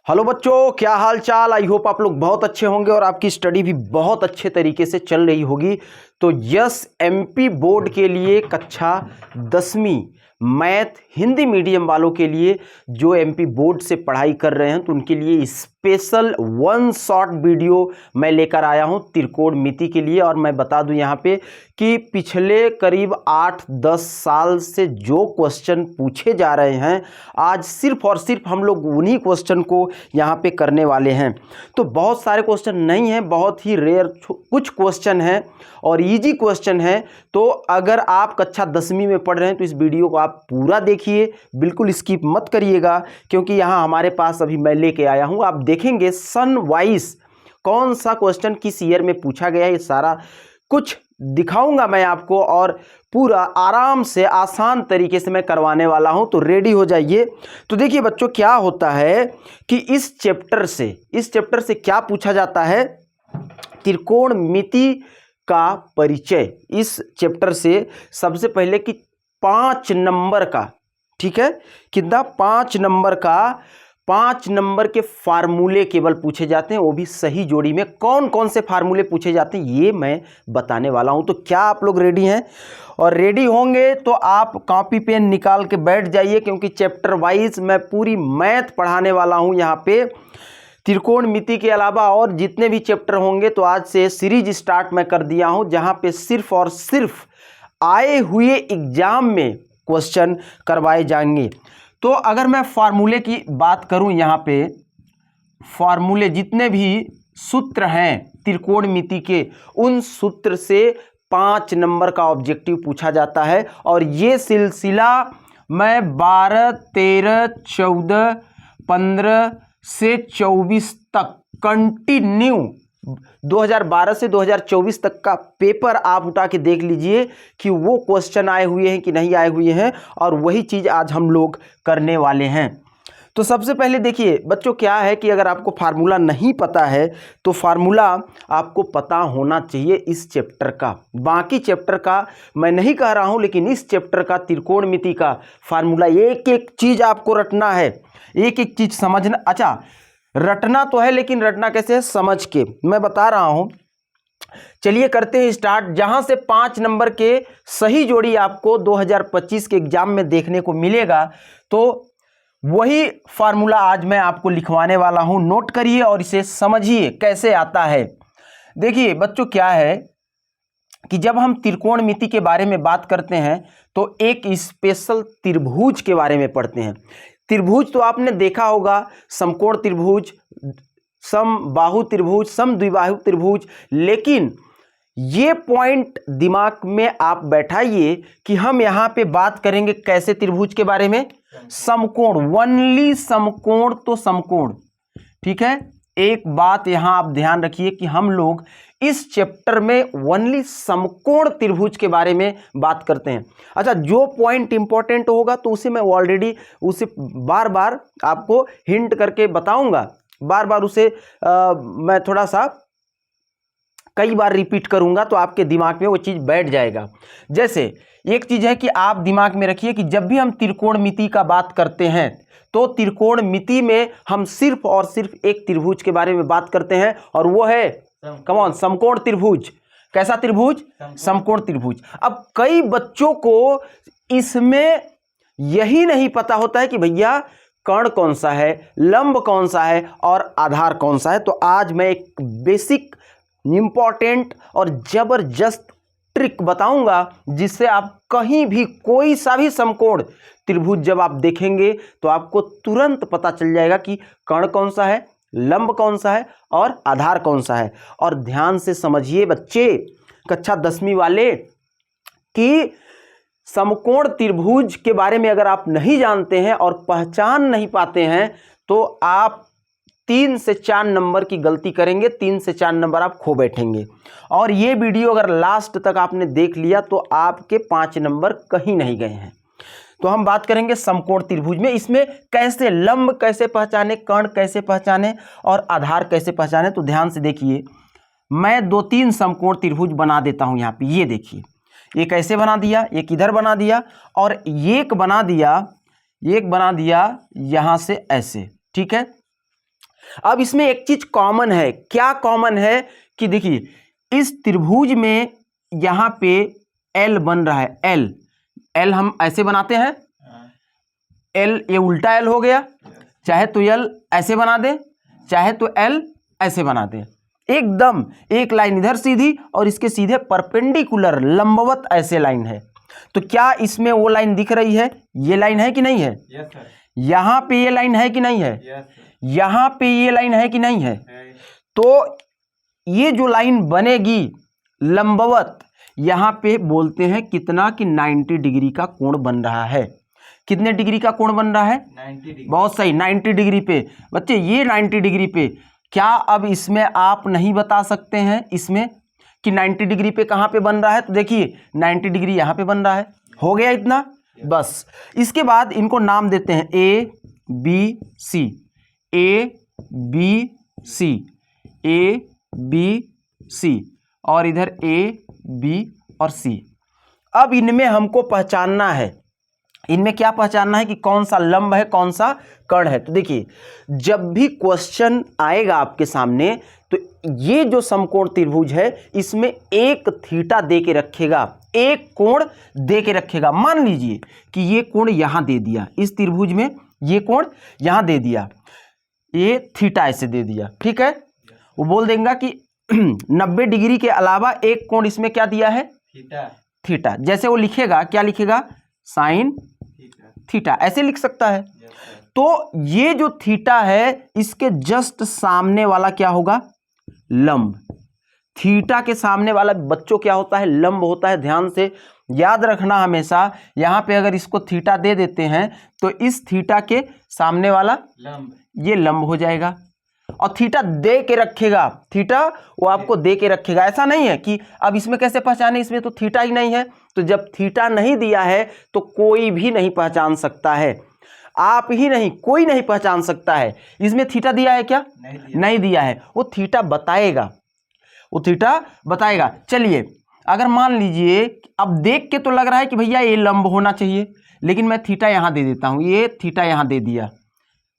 Hello बच्चों, क्या हाल चाल। आई होप आप लोग बहुत अच्छे होंगे और आपकी स्टडी भी बहुत अच्छे तरीके से चल रही होगी। तो यस, एमपी बोर्ड के लिए कक्षा 10वीं मैथ हिंदी मीडियम वालों के लिए जो एमपी बोर्ड से पढ़ाई कर रहे हैं तो उनके लिए स्पेशल वन शॉट वीडियो मैं लेकर आया हूं त्रिकोणमिति के लिए। और मैं बता दूं यहां पे कि पिछले करीब 8-10 साल से जो क्वेश्चन पूछे जा रहे हैं, आज सिर्फ और सिर्फ हम लोग उन्हीं क्वेश्चन को यहाँ पे करने वाले हैं। तो बहुत सारे क्वेश्चन नहीं हैं, बहुत ही रेयर कुछ क्वेश्चन हैं और इजी क्वेश्चन है। तो अगर आप कक्षा 10वीं में पढ़ रहे हैं तो इस वीडियो को आप पूरा देखिए, बिल्कुल स्किप मत करिएगा, क्योंकि यहाँ हमारे पास अभी मैं लेके आया हूँ। आप देखेंगे सन वाइज कौन सा क्वेश्चन किस ईयर में पूछा गया है, ये सारा कुछ दिखाऊंगा मैं आपको और पूरा आराम से आसान तरीके से मैं करवाने वाला हूं। तो रेडी हो जाइए। तो देखिए बच्चों, क्या होता है कि इस चैप्टर से क्या पूछा जाता है, त्रिकोणमिति का परिचय। इस चैप्टर से सबसे पहले कि 5 नंबर का, ठीक है, कितना 5 नंबर के फार्मूले केवल पूछे जाते हैं, वो भी सही जोड़ी में। कौन कौन से फार्मूले पूछे जाते हैं ये मैं बताने वाला हूं। तो क्या आप लोग रेडी हैं? और रेडी होंगे तो आप कॉपी पेन निकाल के बैठ जाइए, क्योंकि चैप्टर वाइज मैं पूरी मैथ पढ़ाने वाला हूं यहाँ पे। त्रिकोणमिति के अलावा और जितने भी चैप्टर होंगे तो आज से सीरीज स्टार्ट मैं कर दिया हूं, जहां पे सिर्फ और सिर्फ आए हुए एग्जाम में क्वेश्चन करवाए जाएंगे। तो अगर मैं फार्मूले की बात करूं, यहाँ पे फार्मूले जितने भी सूत्र हैं त्रिकोणमिति के, उन सूत्र से 5 नंबर का ऑब्जेक्टिव पूछा जाता है। और ये सिलसिला मैं 12, 13, 14, 15 से 24 तक कंटिन्यू 2012 से 2024 तक का पेपर आप उठा के देख लीजिए कि वो क्वेश्चन आए हुए हैं कि नहीं आए हुए हैं, और वही चीज़ आज हम लोग करने वाले हैं। तो सबसे पहले देखिए बच्चों, क्या है कि अगर आपको फार्मूला नहीं पता है तो फार्मूला आपको पता होना चाहिए इस चैप्टर का। बाकी चैप्टर का मैं नहीं कह रहा हूं, लेकिन इस चैप्टर का त्रिकोणमिति का फार्मूला, एक एक चीज़ आपको रटना है, एक एक चीज़ समझना। अच्छा, रटना तो है, लेकिन रटना कैसे है समझ के मैं बता रहा हूं। चलिए करते हैं स्टार्ट। जहां से 5 नंबर के सही जोड़ी आपको 2025 के एग्जाम में देखने को मिलेगा, तो वही फार्मूला आज मैं आपको लिखवाने वाला हूं। नोट करिए और इसे समझिए कैसे आता है। देखिए बच्चों, क्या है कि जब हम त्रिकोणमिति के बारे में बात करते हैं तो एक स्पेशल त्रिभुज के बारे में पढ़ते हैं। त्रिभुज तो आपने देखा होगा, समकोण त्रिभुज, समबाहु त्रिभुज, समद्विबाहु त्रिभुज। लेकिन ये पॉइंट दिमाग में आप बैठाइए कि हम यहाँ पे बात करेंगे कैसे त्रिभुज के बारे में, समकोण, ओनली समकोण। तो समकोण, ठीक है। एक बात यहां आप ध्यान रखिए कि हम लोग इस चैप्टर में ओनली समकोण त्रिभुज के बारे में बात करते हैं। अच्छा, जो पॉइंट इंपॉर्टेंट होगा तो उसे मैं ऑलरेडी उसे बार बार आपको हिंट करके बताऊंगा, बार बार उसे मैं थोड़ा सा कई बार रिपीट करूंगा तो आपके दिमाग में वो चीज़ बैठ जाएगा। जैसे एक चीज़ है कि आप दिमाग में रखिए कि जब भी हम त्रिकोणमिति का बात करते हैं तो त्रिकोणमिति में हम सिर्फ और सिर्फ एक त्रिभुज के बारे में बात करते हैं, और वो है कम ऑन समकोण त्रिभुज। कैसा त्रिभुज? समकोण त्रिभुज। अब कई बच्चों को इसमें यही नहीं पता होता है कि भैया कर्ण कौन सा है, लंब कौन सा है और आधार कौन सा है। तो आज मैं एक बेसिक, इंपॉर्टेंट और जबरदस्त ट्रिक बताऊंगा, जिससे आप कहीं भी कोई सा भी समकोण त्रिभुज जब आप देखेंगे तो आपको तुरंत पता चल जाएगा कि कर्ण कौन सा है, लंब कौन सा है और आधार कौन सा है। और ध्यान से समझिए बच्चे, कक्षा 10वीं वाले, कि समकोण त्रिभुज के बारे में अगर आप नहीं जानते हैं और पहचान नहीं पाते हैं तो आप 3 से 4 नंबर की गलती करेंगे, 3 से 4 नंबर आप खो बैठेंगे। और ये वीडियो अगर लास्ट तक आपने देख लिया तो आपके 5 नंबर कहीं नहीं गए हैं। तो हम बात करेंगे समकोण त्रिभुज में, इसमें कैसे लंब कैसे पहचाने, कर्ण कैसे पहचाने और आधार कैसे पहचाने। तो ध्यान से देखिए, मैं 2-3 समकोण त्रिभुज बना देता हूं यहाँ पे। ये देखिए, एक ऐसे बना दिया, एक इधर बना दिया और एक बना दिया, एक बना दिया यहां से ऐसे, ठीक है। अब इसमें एक चीज कॉमन है, क्या कॉमन है कि देखिए इस त्रिभुज में यहां पे एल बन रहा है, एल एल हम ऐसे बनाते हैं, एल ये उल्टा एल हो गया, चाहे तो एल ऐसे बना दे, चाहे तो एल ऐसे बना दे, एकदम एक लाइन इधर सीधी और इसके सीधे परपेंडिकुलर लंबवत ऐसे लाइन है। तो क्या इसमें वो लाइन दिख रही है, ये लाइन है कि नहीं है? Yes sir. यहां पे ये लाइन है कि नहीं है? Yes sir. यहां पे ये लाइन है कि नहीं है? तो ये जो लाइन बनेगी लंबवत, यहां पे बोलते हैं कितना कि 90 डिग्री का कोण बन रहा है। कितने डिग्री का कोण बन रहा है? 90 डिग्री। बहुत सही, 90 डिग्री पे। बच्चे ये 90 डिग्री पे, क्या अब इसमें आप नहीं बता सकते हैं इसमें कि 90 डिग्री पे कहां पे बन रहा है? तो देखिए 90 डिग्री यहां पे बन रहा है, हो गया इतना बस। इसके बाद इनको नाम देते हैं A B C, A B C, A B C और इधर ए बी और सी। अब इनमें हमको पहचानना है, इनमें क्या पहचानना है कि कौन सा लंब है कौन सा कर्ण है। तो देखिए जब भी क्वेश्चन आएगा आपके सामने तो ये जो समकोण त्रिभुज है इसमें एक थीटा दे के रखेगा, एक कोण दे के रखेगा। मान लीजिए कि ये कोण यहां दे दिया, इस त्रिभुज में ये कोण यहां दे दिया, ये थीटा ऐसे दे दिया, ठीक है। वो बोल देगा कि 90 डिग्री के अलावा एक कोण इसमें क्या दिया है? थीटा। थीटा। जैसे वो लिखेगा, क्या लिखेगा? साइन थीटा, ऐसे लिख सकता है। तो ये जो थीटा है इसके जस्ट सामने वाला क्या होगा? लंब। थीटा के सामने वाला बच्चों क्या होता है? लंब होता है। ध्यान से याद रखना हमेशा, यहां पे अगर इसको थीटा दे देते हैं तो इस थीटा के सामने वाला लंब, ये लंब हो जाएगा। और थीटा दे के रखेगा, थीटा वो आपको दे के रखेगा। ऐसा नहीं है कि अब इसमें कैसे पहचाने, इसमें तो थीटा ही नहीं है। तो जब थीटा नहीं दिया है तो कोई भी नहीं पहचान सकता है, आप ही नहीं, कोई नहीं पहचान सकता है। इसमें थीटा दिया है क्या? नहीं दिया है। वो थीटा बताएगा, वो थीटा बताएगा। चलिए अगर मान लीजिए अब देख के तो लग रहा है कि भैया ये लंब होना चाहिए, लेकिन मैं थीटा यहां दे देता हूं, ये थीटा यहां दे दिया,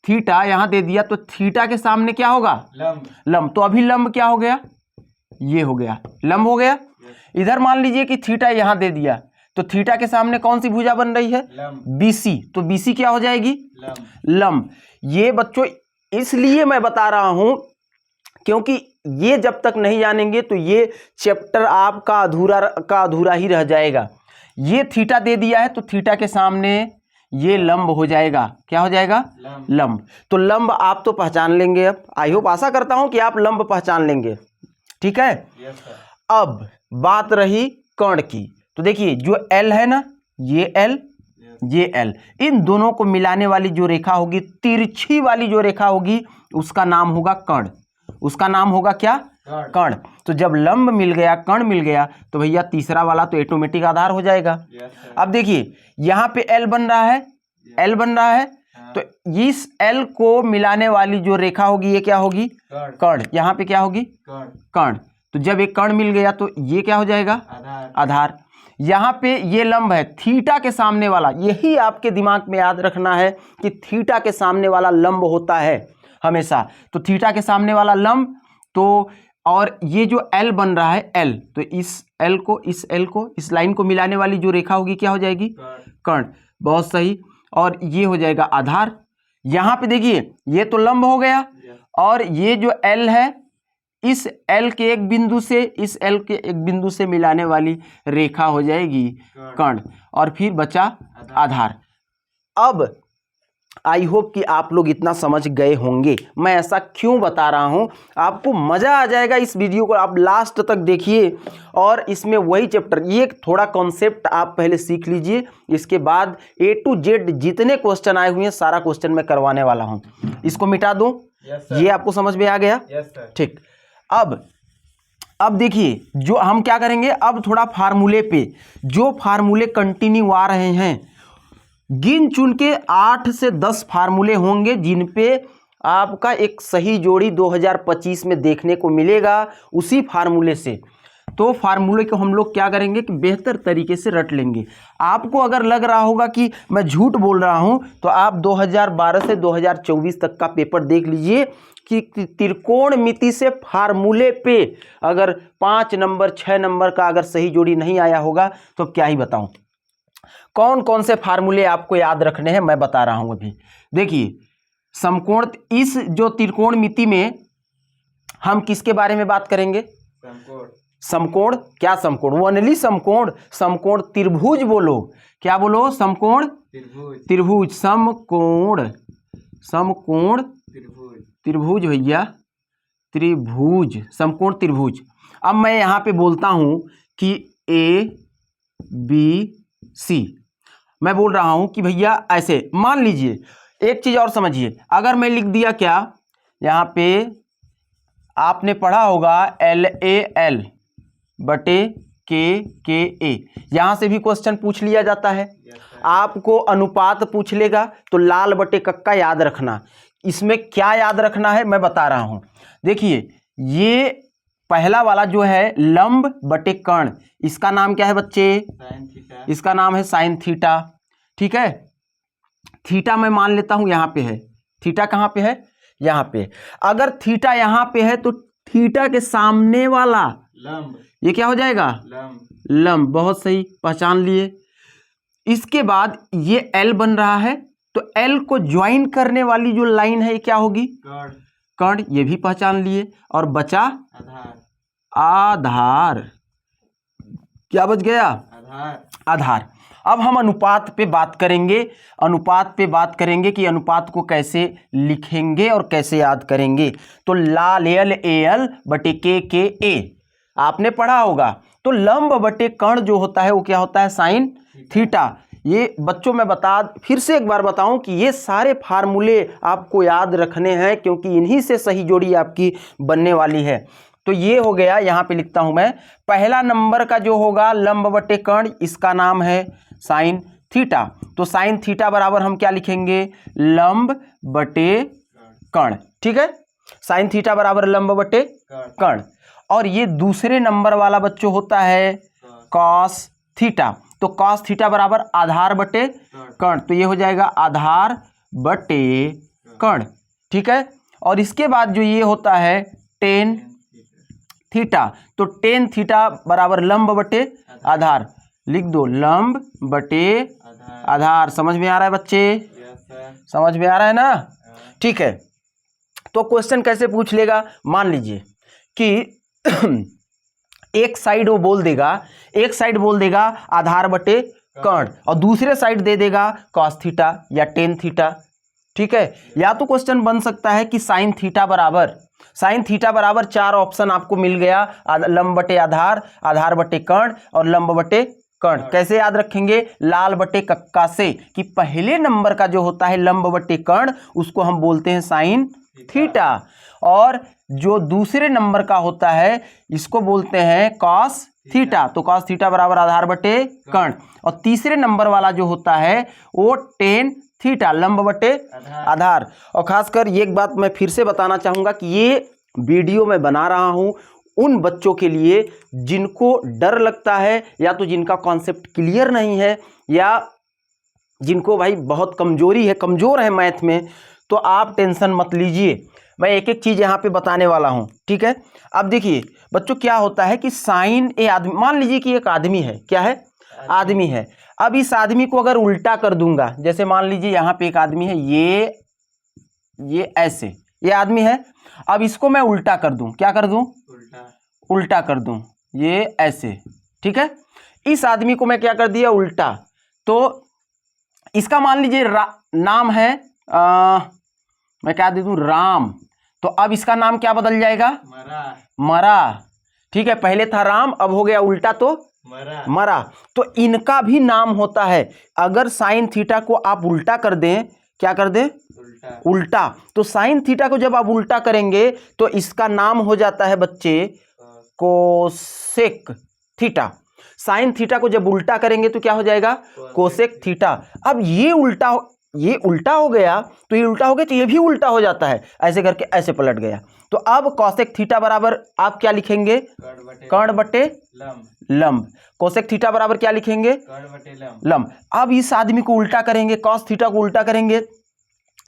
थीटा यहां दे दिया, तो थीटा के सामने क्या होगा? लंब। लंब। तो अभी लंब क्या हो गया? ये हो गया, लंब हो गया। इधर मान लीजिए कि थीटा यहां दे दिया, तो थीटा के सामने कौन सी भुजा बन रही है? बीसी। तो बीसी क्या हो जाएगी? लंब। ये बच्चों इसलिए मैं बता रहा हूं क्योंकि ये जब तक नहीं जानेंगे तो ये चैप्टर आपका अधूरा ही रह जाएगा। ये थीटा दे दिया है तो थीटा के सामने ये लंब हो जाएगा। क्या हो जाएगा? लंब। तो लंब आप तो पहचान लेंगे। अब आई होप, आशा करता हूं कि आप लंब पहचान लेंगे, ठीक है। अब बात रही कर्ण की। तो देखिए जो L है ना, ये L, ये L, इन दोनों को मिलाने वाली जो रेखा होगी, तिरछी वाली जो रेखा होगी, उसका नाम होगा कर्ण। उसका नाम होगा क्या? कर्ण। तो जब लंब मिल गया, कर्ण मिल गया, तो भैया तीसरा वाला तो ऑटोमेटिक आधार हो जाएगा। अब देखिए यहाँ पे L बन रहा है, L बन रहा है, तो इस L को मिलाने वाली जो रेखा होगी ये क्या होगी? कर्ण। यहाँ पे क्या होगी? कर्ण। तो जब एक कर्ण मिल गया तो ये क्या हो जाएगा? आधार। यहाँ पे ये लंब है, थीटा के सामने वाला, यही आपके दिमाग में याद रखना है कि थीटा के सामने वाला लंब होता है हमेशा। तो थीटा के सामने वाला लंब, तो और ये जो L बन रहा है L, तो इस L को इस लाइन को मिलाने वाली जो रेखा होगी क्या हो जाएगी? कर्ण। बहुत सही। और ये हो जाएगा आधार। यहाँ पे देखिए ये तो लंब हो गया, और ये जो L है इस L के एक बिंदु से इस L के एक बिंदु से मिलाने वाली रेखा हो जाएगी कर्ण, और फिर बचा आधार। अब आई होप कि आप लोग इतना समझ गए होंगे। मैं ऐसा क्यों बता रहा हूं, आपको मजा आ जाएगा इस वीडियो को, आप लास्ट तक देखिए। और इसमें वही चैप्टर, ये थोड़ा कॉन्सेप्ट आप पहले सीख लीजिए, इसके बाद A to Z जितने क्वेश्चन आए हुए हैं सारा क्वेश्चन मैं करवाने वाला हूं। इसको मिटा दूं? ये आपको समझ में आ गया? ठीक। अब देखिए जो हम क्या करेंगे, अब थोड़ा फार्मूले पे, जो फार्मूले कंटिन्यू आ रहे हैं, गिन चुन के 8 से 10 फार्मूले होंगे जिन पे आपका एक सही जोड़ी 2025 में देखने को मिलेगा। उसी फार्मूले से तो फार्मूले को हम लोग क्या करेंगे कि बेहतर तरीके से रट लेंगे। आपको अगर लग रहा होगा कि मैं झूठ बोल रहा हूं तो आप 2012 से 2024 तक का पेपर देख लीजिए कि त्रिकोणमिति से फार्मूले पे अगर 5 नंबर 6 नंबर का अगर सही जोड़ी नहीं आया होगा तो क्या ही बताऊं। कौन कौन से फार्मूले आपको याद रखने हैं मैं बता रहा हूं अभी। देखिए समकोण, इस जो त्रिकोणमिति में हम किसके बारे में बात करेंगे? समकोण। क्या समकोण? वनली समकोण। समकोण त्रिभुज बोलो। क्या बोलो? समकोण त्रिभुज। समकोण, समकोण त्रिभुज भैया, त्रिभुज, समकोण त्रिभुज। अब मैं यहां पे बोलता हूं कि ए बी सी, मैं बोल रहा हूं कि भैया ऐसे मान लीजिए। एक चीज और समझिए, अगर मैं लिख दिया क्या यहां पे, आपने पढ़ा होगा LAL बटे के ए, यहां से भी क्वेश्चन पूछ लिया जाता है। आपको अनुपात पूछ लेगा तो लाल बटे कक्का याद रखना। इसमें क्या याद रखना है मैं बता रहा हूं। देखिए ये पहला वाला जो है लंब बटे कर्ण, इसका नाम क्या है बच्चे? Sine theta. इसका नाम है साइन थीटा। ठीक है, थीटा मैं मान लेता हूं यहां पे है। थीटा कहां पे है? यहां पे। अगर थीटा यहां पे है तो थीटा के सामने वाला लंब, ये क्या हो जाएगा? लंब। लंब, बहुत सही, पहचान लिए। इसके बाद ये एल बन रहा है तो एल को ज्वाइन करने वाली जो लाइन है ये क्या होगी? कर्ण। कर्ण, ये भी पहचान लिए। और बचा आधार। आधार, क्या बच गया? आधार। आधार। अब हम अनुपात पे बात करेंगे। अनुपात पे बात करेंगे कि अनुपात को कैसे लिखेंगे और कैसे याद करेंगे। तो लाल LAL बटे के ए आपने पढ़ा होगा। तो लंब बटे कर्ण जो होता है वो क्या होता है? Sine theta. ये बच्चों मैं फिर से एक बार बताऊं कि ये सारे फार्मूले आपको याद रखने हैं क्योंकि इन्हीं से सही जोड़ी आपकी बनने वाली है। तो ये हो गया, यहां पे लिखता हूं मैं। पहला नंबर का जो होगा लंब बटे कर्ण, इसका नाम है साइन थीटा। तो साइन थीटा बराबर हम क्या लिखेंगे? लंब बटे कर्ण। ठीक है, साइन थीटा बराबर लंब बटे कर्ण। और ये दूसरे नंबर वाला बच्चों होता है कॉस थीटा। तो कॉस थीटा बराबर आधार बटे कर्ण, तो ये हो जाएगा आधार बटे कर्ण। ठीक है, और इसके बाद जो ये होता है टेन थीटा। तो टेन थीटा बराबर लंब बटे आधार। लिख दो लंब बटे आधार। समझ में आ रहा है बच्चे? समझ में आ रहा है ना? ठीक है, तो क्वेश्चन कैसे पूछ लेगा? मान लीजिए कि एक साइड वो बोल देगा, एक साइड बोल देगा आधार बटे कर्ण और दूसरे साइड दे देगा कॉस थीटा या टेन थीटा। ठीक है, या तो क्वेश्चन बन सकता है कि साइन थीटा बराबर 4 ऑप्शन आपको मिल गया, लंब बटे आधार, आधार बटे कर्ण और लंब बटे कर्ण। कैसे याद रखेंगे? लाल बटे कक्का से, कि पहले नंबर का जो होता है लंब बटे कर्ण उसको हम बोलते हैं साइन थीटा, और जो दूसरे नंबर का होता है इसको बोलते हैं कॉस थीटा। तो कॉस थीटा बराबर आधार बटे कर्ण, और तीसरे नंबर वाला जो होता है वो टेन थीटा, लंब बटे आधार। और खासकर ये एक बात मैं फिर से बताना चाहूंगा कि ये वीडियो मैं बना रहा हूं उन बच्चों के लिए जिनको डर लगता है, या तो जिनका कॉन्सेप्ट क्लियर नहीं है, या जिनको भाई बहुत कमजोर है मैथ में। तो आप टेंशन मत लीजिए, मैं एक एक चीज यहाँ पे बताने वाला हूँ। ठीक है, अब देखिए बच्चों क्या होता है कि साइन ए आदमी, मान लीजिए कि एक आदमी है, क्या है? आदमी है। अब इस आदमी को अगर उल्टा कर दूंगा, जैसे मान लीजिए यहाँ पे एक आदमी है, ये ऐसे, ये आदमी है। अब इसको मैं उल्टा कर दूं, क्या कर दूं? उल्टा कर दूं, ये ऐसे। ठीक है, इस आदमी को मैं क्या कर दिया? उल्टा। तो इसका मान लीजिए नाम है मैं क्या दे दूं? राम। तो अब इसका नाम क्या बदल जाएगा? मरा। ठीक है, पहले था राम, अब हो गया उल्टा तो मरा। तो इनका भी नाम होता है। अगर साइन थीटा को आप उल्टा कर दें, क्या कर दें? उल्टा। तो साइन थीटा को जब आप उल्टा करेंगे तो इसका नाम हो जाता है बच्चे कोसेक थीटा। साइन थीटा को जब उल्टा करेंगे तो क्या हो जाएगा? Cosec theta. अब ये उल्टा ये उल्टा हो गया तो ये उल्टा हो गया तो ये भी उल्टा हो जाता है, ऐसे करके ऐसे पलट गया। तो अब कॉसेक थीटा बराबर आप क्या लिखेंगे, कर्ण बटे लंब। कोसेक थीटा बराबर क्या लिखेंगे, कर्ण बटे लंब। अब इस आदमी को उल्टा करेंगे, कॉस थीटा को उल्टा करेंगे।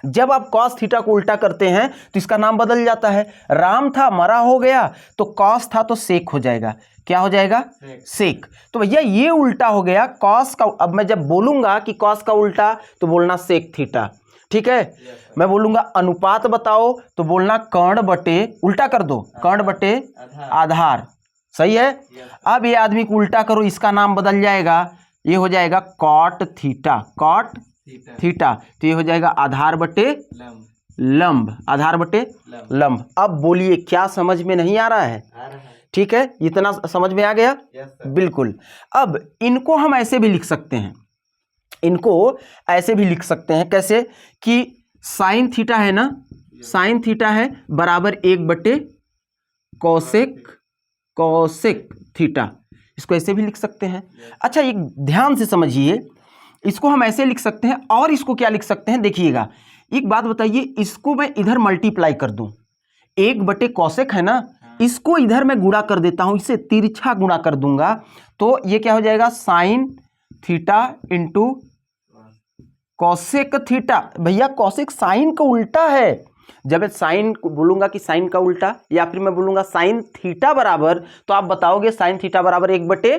जब आप कॉस थीटा को उल्टा करते हैं तो इसका नाम बदल जाता है। राम था मरा हो गया तो कॉस था तो सेक हो जाएगा, क्या हो जाएगा, सेक। तो भैया ये उल्टा हो गया कॉस का। अब मैं जब बोलूंगा कि कॉस का उल्टा तो बोलना सेक थीटा, ठीक है। मैं बोलूंगा अनुपात बताओ तो बोलना कर्ण बटे, उल्टा कर दो, कर्ण बटे आधार, सही है। अब ये आदमी को उल्टा करो, इसका नाम बदल जाएगा, ये हो जाएगा कॉट थीटा, कॉट थीटा। तो ये हो जाएगा आधार बटे लंब, आधार बटे लंब। अब बोलिए क्या समझ में नहीं आ रहा है, ठीक है, इतना समझ में आ गया, बिल्कुल। अब इनको हम ऐसे भी लिख सकते हैं, इनको ऐसे भी लिख सकते हैं, कैसे कि साइन थीटा है ना, साइन थीटा है बराबर 1 बटे कॉसेक थीटा, इसको ऐसे भी लिख सकते हैं। अच्छा एक ध्यान से समझिए, इसको हम ऐसे लिख सकते हैं और इसको क्या लिख सकते हैं, देखिएगा। एक बात बताइए, इसको मैं इधर मल्टीप्लाई कर दूं, 1 बटे कॉसेक है ना, इसको इधर मैं गुणा कर देता हूं, इसे तिरछा गुणा कर दूंगा, तो ये क्या हो जाएगा, sine theta into cosec theta. भैया कॉसेक साइन का उल्टा है, जब मैं साइन बोलूंगा कि साइन का उल्टा, या फिर मैं बोलूंगा साइन थीटा बराबर, तो आप बताओगे साइन थीटा बराबर 1 बटे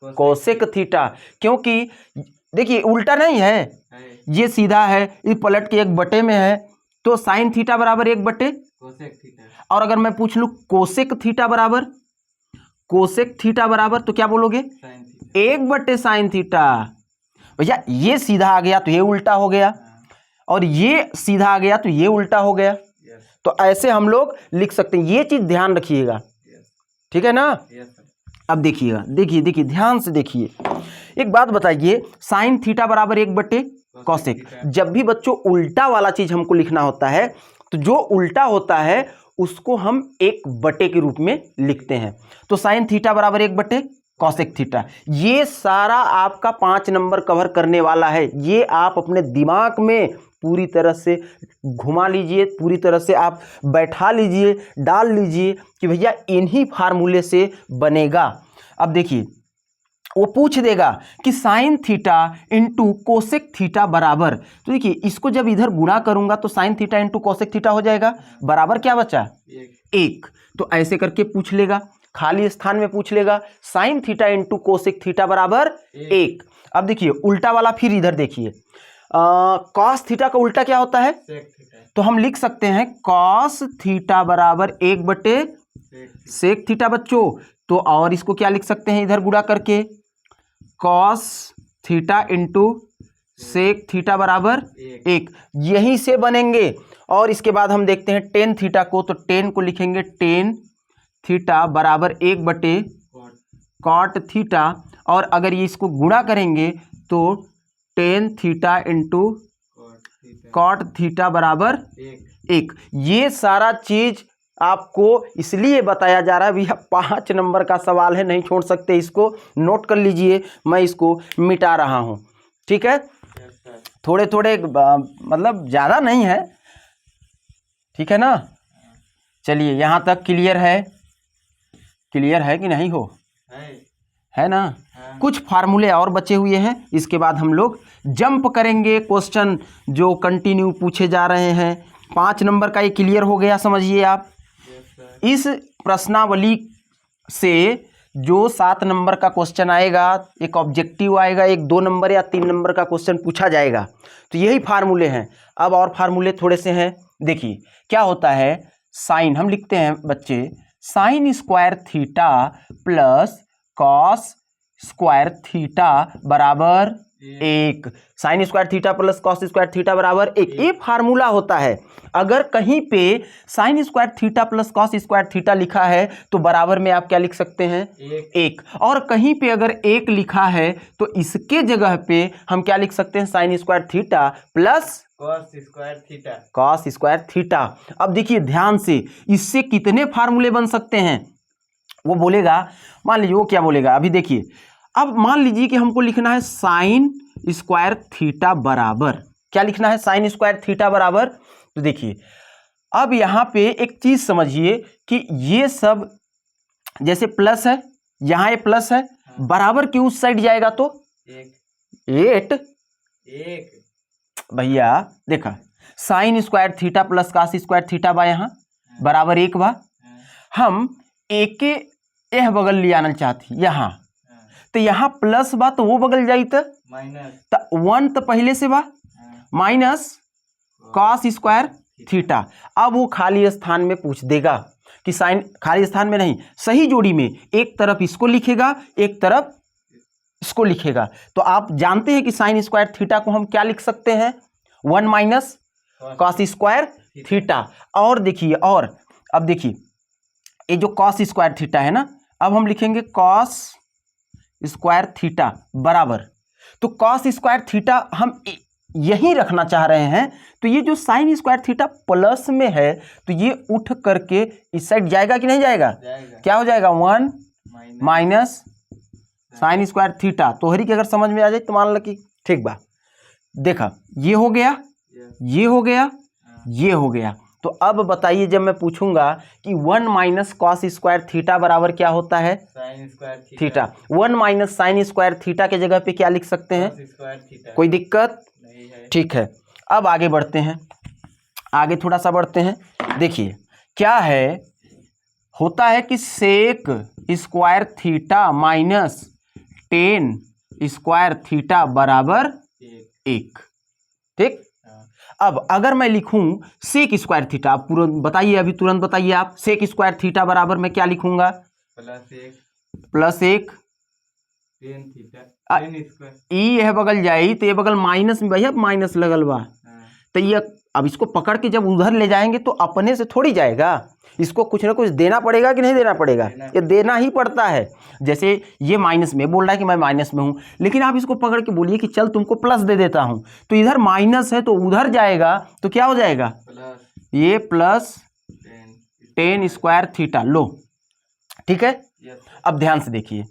कॉसेक थीटा, क्योंकि देखिए उल्टा नहीं है, ये सीधा है, ये पलट के 1 बटे में है, तो साइन थीटा बराबर 1 बटे कोसेक थीटा। और अगर मैं पूछ लूं कोसेक थीटा बराबर, कोसेक थीटा बराबर तो क्या बोलोगे, 1 बटे साइन थीटा। भैया ये सीधा आ गया तो ये उल्टा हो गया, और ये सीधा आ गया तो ये उल्टा हो गया। तो ऐसे हम लोग लिख सकते हैं, ये चीज ध्यान रखिएगा, ठीक है ना। अब देखिएगा, देखिए ध्यान से देखिए, एक बात बताइए, साइन थीटा बराबर 1 बटे कॉसेक। जब भी बच्चों उल्टा वाला चीज हमको लिखना होता है तो जो उल्टा होता है उसको हम 1 बटे के रूप में लिखते हैं। तो साइन थीटा बराबर 1 बटे कॉसेक थीटा। ये सारा आपका 5 नंबर कवर करने वाला है, ये आप अपने दिमाग में पूरी तरह से घुमा लीजिए, पूरी तरह से आप बैठा लीजिए, डाल लीजिए कि भैया इन्हीं फार्मूले से बनेगा। अब देखिए वो पूछ देगा कि sine theta into cosec theta बराबर, तो देखिए इसको जब इधर गुणा करूंगा तो sine theta into cosec theta हो जाएगा, बराबर क्या बचा, 1। तो ऐसे करके पूछ लेगा, खाली स्थान में पूछ लेगा sine theta into cosec theta बराबर 1। अब देखिए उल्टा वाला फिर इधर देखिए, कॉस थीटा का उल्टा क्या होता है, तो हम लिख सकते हैं कॉस थीटा बराबर 1 बटे सेक थीटा बच्चों। तो और इसको क्या लिख सकते हैं इधर गुणा करके, cos theta into sec theta बराबर 1, यहीं से बनेंगे। और इसके बाद हम देखते हैं टेन थीटा को, तो टेन को लिखेंगे टेन थीटा बराबर 1 बटे कॉट थीटा, और अगर ये इसको गुणा करेंगे तो tan theta into cot theta बराबर 1। ये सारा चीज आपको इसलिए बताया जा रहा है, भैया 5 नंबर का सवाल है, नहीं छोड़ सकते, इसको नोट कर लीजिए, मैं इसको मिटा रहा हूं, ठीक है। थोड़े थोड़े मतलब ज़्यादा नहीं है, ठीक है ना। चलिए यहाँ तक क्लियर है, क्लियर है कि नहीं हो, है ना। कुछ फार्मूले और बचे हुए हैं, इसके बाद हम लोग जंप करेंगे, क्वेश्चन जो कंटिन्यू पूछे जा रहे हैं। 5 नंबर का ये क्लियर हो गया, समझिए आप। इस प्रश्नावली से जो 7 नंबर का क्वेश्चन आएगा, एक ऑब्जेक्टिव आएगा, एक 2 नंबर या 3 नंबर का क्वेश्चन पूछा जाएगा, तो यही फार्मूले हैं। अब और फार्मूले थोड़े से हैं, देखिए क्या होता है, साइन हम लिखते हैं बच्चे, sign square theta plus cos square theta बराबर 1। Sign square theta plus cos square theta बराबर 1, ये फार्मूला होता है। अगर कहीं पे sign square theta plus cos square theta लिखा है तो बराबर में आप क्या लिख सकते हैं, 1। और कहीं पे अगर 1 लिखा है तो इसके जगह पे हम क्या लिख सकते हैं, sign square theta plus cos square theta. अब देखिए ध्यान से, इससे कितने फार्मूले बन सकते हैं, वो बोलेगा, मान लीजिए वो क्या बोलेगा, अभी देखिए। अब मान लीजिए कि हमको लिखना है साइन स्क्वायर थीटा बराबर, क्या लिखना है, साइन स्क्वायर थीटा बराबर। तो देखिए अब यहाँ पे एक चीज समझिए कि ये सब जैसे प्लस है, यहाँ ये प्लस है, बराबर की उस साइड जाएगा तो 8 भैया देखा, sine square theta plus cos square theta बा यहाँ बराबर 1 बा। हम एक के यह बगल ले आना चाहती यहाँ, तो यहाँ प्लस बा तो वो बगल जाई तो माइनस, 1 तो पहले से बा माइनस कॉस स्क्वायर थीटा। अब वो खाली स्थान में पूछ देगा कि साइन, खाली स्थान में नहीं, सही जोड़ी में एक तरफ इसको लिखेगा एक तरफ इसको लिखेगा। तो आप जानते हैं कि साइन स्क्वायर थीटा को हम क्या लिख सकते हैं, 1 माइनस कॉस स्क्वायर थीटा। और देखिए, और अब देखिए ये जो कॉस स्क्वायर थीटा है ना, अब हम लिखेंगे कॉस स्क्वायर थीटा बराबर, तो कॉस स्क्वायर थीटा हम यही रखना चाह रहे हैं, तो ये जो साइन स्क्वायर थीटा प्लस में है तो ये उठ करके इस साइड जाएगा कि नहीं जाएगा, क्या हो जाएगा 1 माइनस साइन स्क्वायर थीटा। तो हरी की अगर समझ में आ जाए तो मान लो कि ठीक बा। देखा ये हो गया, ये हो गया, ये हो गया। तो अब बताइए जब मैं पूछूंगा कि 1 माइनस कॉस स्क्वायर थीटा बराबर क्या होता है, sign square theta. 1 minus sign square theta के जगह पे क्या लिख सकते हैं, कोई दिक्कत नहीं है, ठीक है। अब आगे बढ़ते हैं, आगे थोड़ा सा बढ़ते हैं। देखिए क्या है, होता है कि sec square theta minus tan square theta बराबर 1, ठीक। अब अगर मैं लिखूं सेक स्क्वायर थीटा, आप तुरंत बताइए, अभी तुरंत बताइए आप, सेक स्क्वायर थीटा बराबर मैं क्या लिखूंगा, प्लस एक टेन थीटा, ई यह बगल जाई तो ये बगल माइनस में, भैया माइनस लगल बा, तो ये अब इसको पकड़ के जब उधर ले जाएंगे तो अपने से थोड़ी जाएगा, इसको कुछ ना कुछ देना पड़ेगा कि नहीं देना पड़ेगा, ये देना ही पड़ता है। जैसे ये माइनस में बोल रहा है कि मैं माइनस में हूं, लेकिन आप इसको पकड़ के बोलिए कि चल तुमको प्लस दे देता हूं, तो इधर माइनस है तो उधर जाएगा तो क्या हो जाएगा, ये प्लस 10 स्क्वायर थीटा। लो ठीक है। अब ध्यान से देखिए,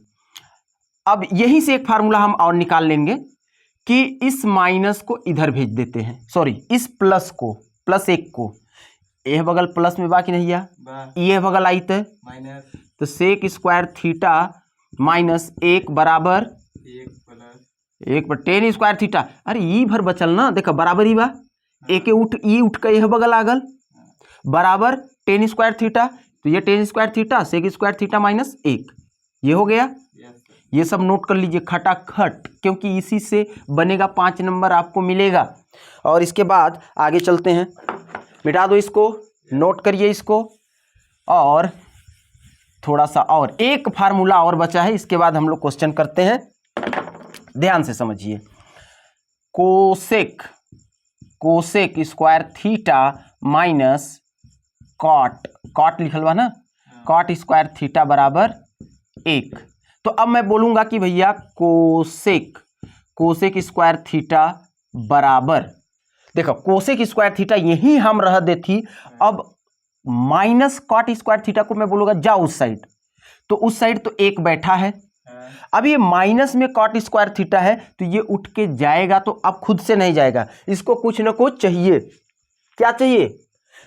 अब यहीं से एक फार्मूला हम और निकाल लेंगे कि इस माइनस को इधर भेज देते हैं, सॉरी इस प्लस को, प्लस 1 को यह बगल प्लस में बाकी नहीं आ, ये बगल आई तो माइनस, तो सेक स्क्वायर थीटा माइनस 1 बराबर 1 पर 10 स्क्वायर थीटा। अरे ई भर बचल ना, देखा बराबर ही बा, एक उठ ई उठ के यह बगल आगल बराबर 10 स्क्वायर थीटा, तो ये 10 square theta sec square theta minus 1, ये हो गया। ये सब नोट कर लीजिए खटाखट, क्योंकि इसी से बनेगा 5 नंबर आपको मिलेगा। और इसके बाद आगे चलते हैं, मिटा दो इसको, नोट करिए इसको, और थोड़ा सा और एक फार्मूला और बचा है, इसके बाद हम लोग क्वेश्चन करते हैं। ध्यान से समझिए, cosec square theta minus cot लिखल बा ना, कॉट स्क्वायर थीटा बराबर 1। तो अब मैं बोलूंगा कि भैया कोसेक स्क्वायर थीटा बराबर, देखो कोसेक स्क्वायर थीटा यही हम रह देती, अब माइनस कॉट स्क्वायर थीटा को मैं बोलूंगा जाओ उस साइड, तो उस साइड तो 1 बैठा है, अब ये माइनस में कॉट स्क्वायर थीटा है तो ये उठ के जाएगा, तो अब खुद से नहीं जाएगा, इसको कुछ ना कुछ चाहिए। क्या चाहिए,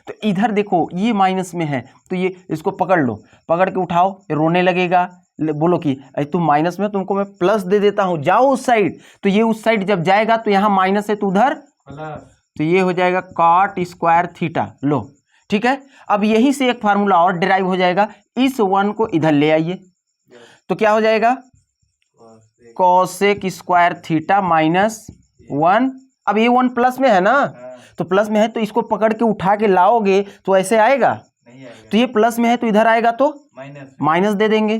तो इधर देखो ये माइनस में है तो ये इसको पकड़ लो, पकड़ के उठाओ, ये रोने लगेगा, बोलो कि तुम माइनस में, तुमको मैं प्लस दे देता हूं, जाओ उस साइड, तो ये उस साइड जब जाएगा तो यहाँ माइनस है तो उधर प्लस, तो ये हो जाएगा कॉट स्क्वायर थीटा। लो ठीक है। अब यहीं से एक फार्मूला और डिराइव हो जाएगा, इस 1 को इधर ले आइए तो क्या हो जाएगा, कोसेक स्क्वायर थीटा माइनस 1। अब ये 1 प्लस में है ना, तो प्लस में है तो इसको पकड़ के उठा के लाओगे तो ऐसे आएगा, नहीं आएगा। तो ये प्लस में है तो इधर आएगा तो माइनस दे देंगे,